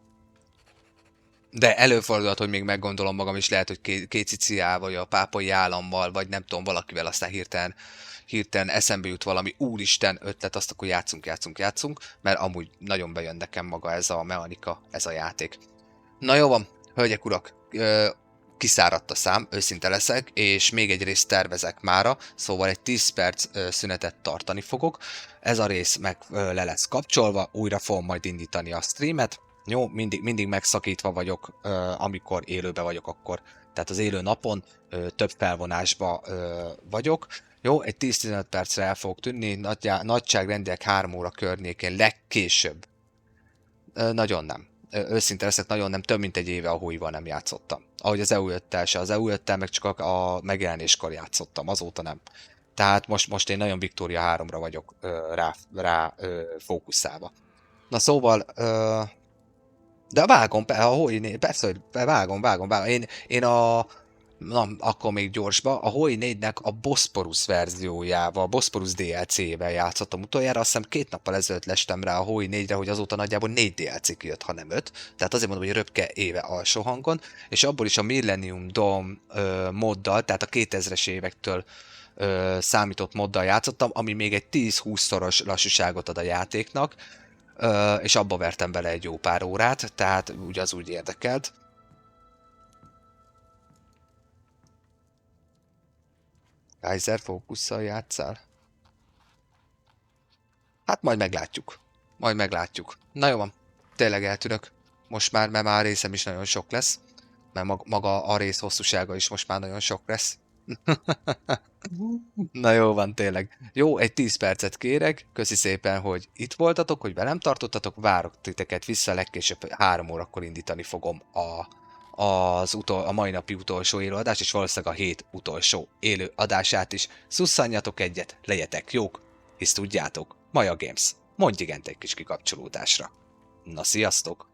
De előfordulhat, hogy még meggondolom magam, és lehet, hogy két ciciával, vagy a pápai állammal, vagy nem tudom, valakivel aztán hirtelen eszembe jut valami úristen ötlet, azt akkor játszunk, mert amúgy nagyon bejön nekem maga ez a mechanika, ez a játék. Na jó van, hölgyek, urak, kiszáradt a szám, őszinte leszek, és még egy részt tervezek mára, szóval egy 10 perc szünetet tartani fogok. Ez a rész meg le lesz kapcsolva, újra fogom majd indítani a streamet. Jó, mindig megszakítva vagyok, amikor élőben vagyok akkor. Tehát az élő napon több felvonásba vagyok. Jó, egy 10-15 percre el fogok tűnni, nagyságrendileg 3 óra környékén legkésőbb. Nagyon nem. Őszinte leszek, nagyon nem, több mint egy éve a Hoi-val nem játszottam. Ahogy az EU5-tel se, az EU5-tel meg csak a megjelenéskor játszottam, azóta nem. Tehát most én nagyon Victoria 3-ra vagyok rá fókuszálva. Na szóval, de vágom, a Hoi, persze, hogy vágom. Na, akkor még gyorsba, a Hoi 4-nek a Bosporus verziójával, a Bosporus DLC-vel játszottam utoljára, azt hiszem 2 nappal ezelőtt lestem rá a Hoi 4-re, hogy azóta nagyjából 4 DLC kijött, ha nem 5. Tehát azért mondom, hogy röpke éve alsó hangon, és abból is a Millennium Dome moddal, tehát a 2000-es évektől számított moddal játszottam, ami még egy 10-20-szoros lassúságot ad a játéknak, és abba vertem bele egy jó pár órát, tehát ugye az úgy érdekelt. Kaiser fókusszal játszál? Hát majd meglátjuk. Na jó van, tényleg eltűnök. Most már, mert már a részem is nagyon sok lesz. Mert maga a rész hosszúsága is most már nagyon sok lesz. Na jó van, tényleg. Jó, egy 10 percet kérek. Köszi szépen, hogy itt voltatok, hogy velem tartottatok. Várok titeket vissza, legkésőbb 3 órakor indítani fogom a mai napi utolsó élőadást, és valószínűleg a hét utolsó élőadását is. Szusszanjatok egyet, legyetek jók, hisz tudjátok, Maja Games. Mondj igent egy kis kikapcsolódásra. Na, sziasztok!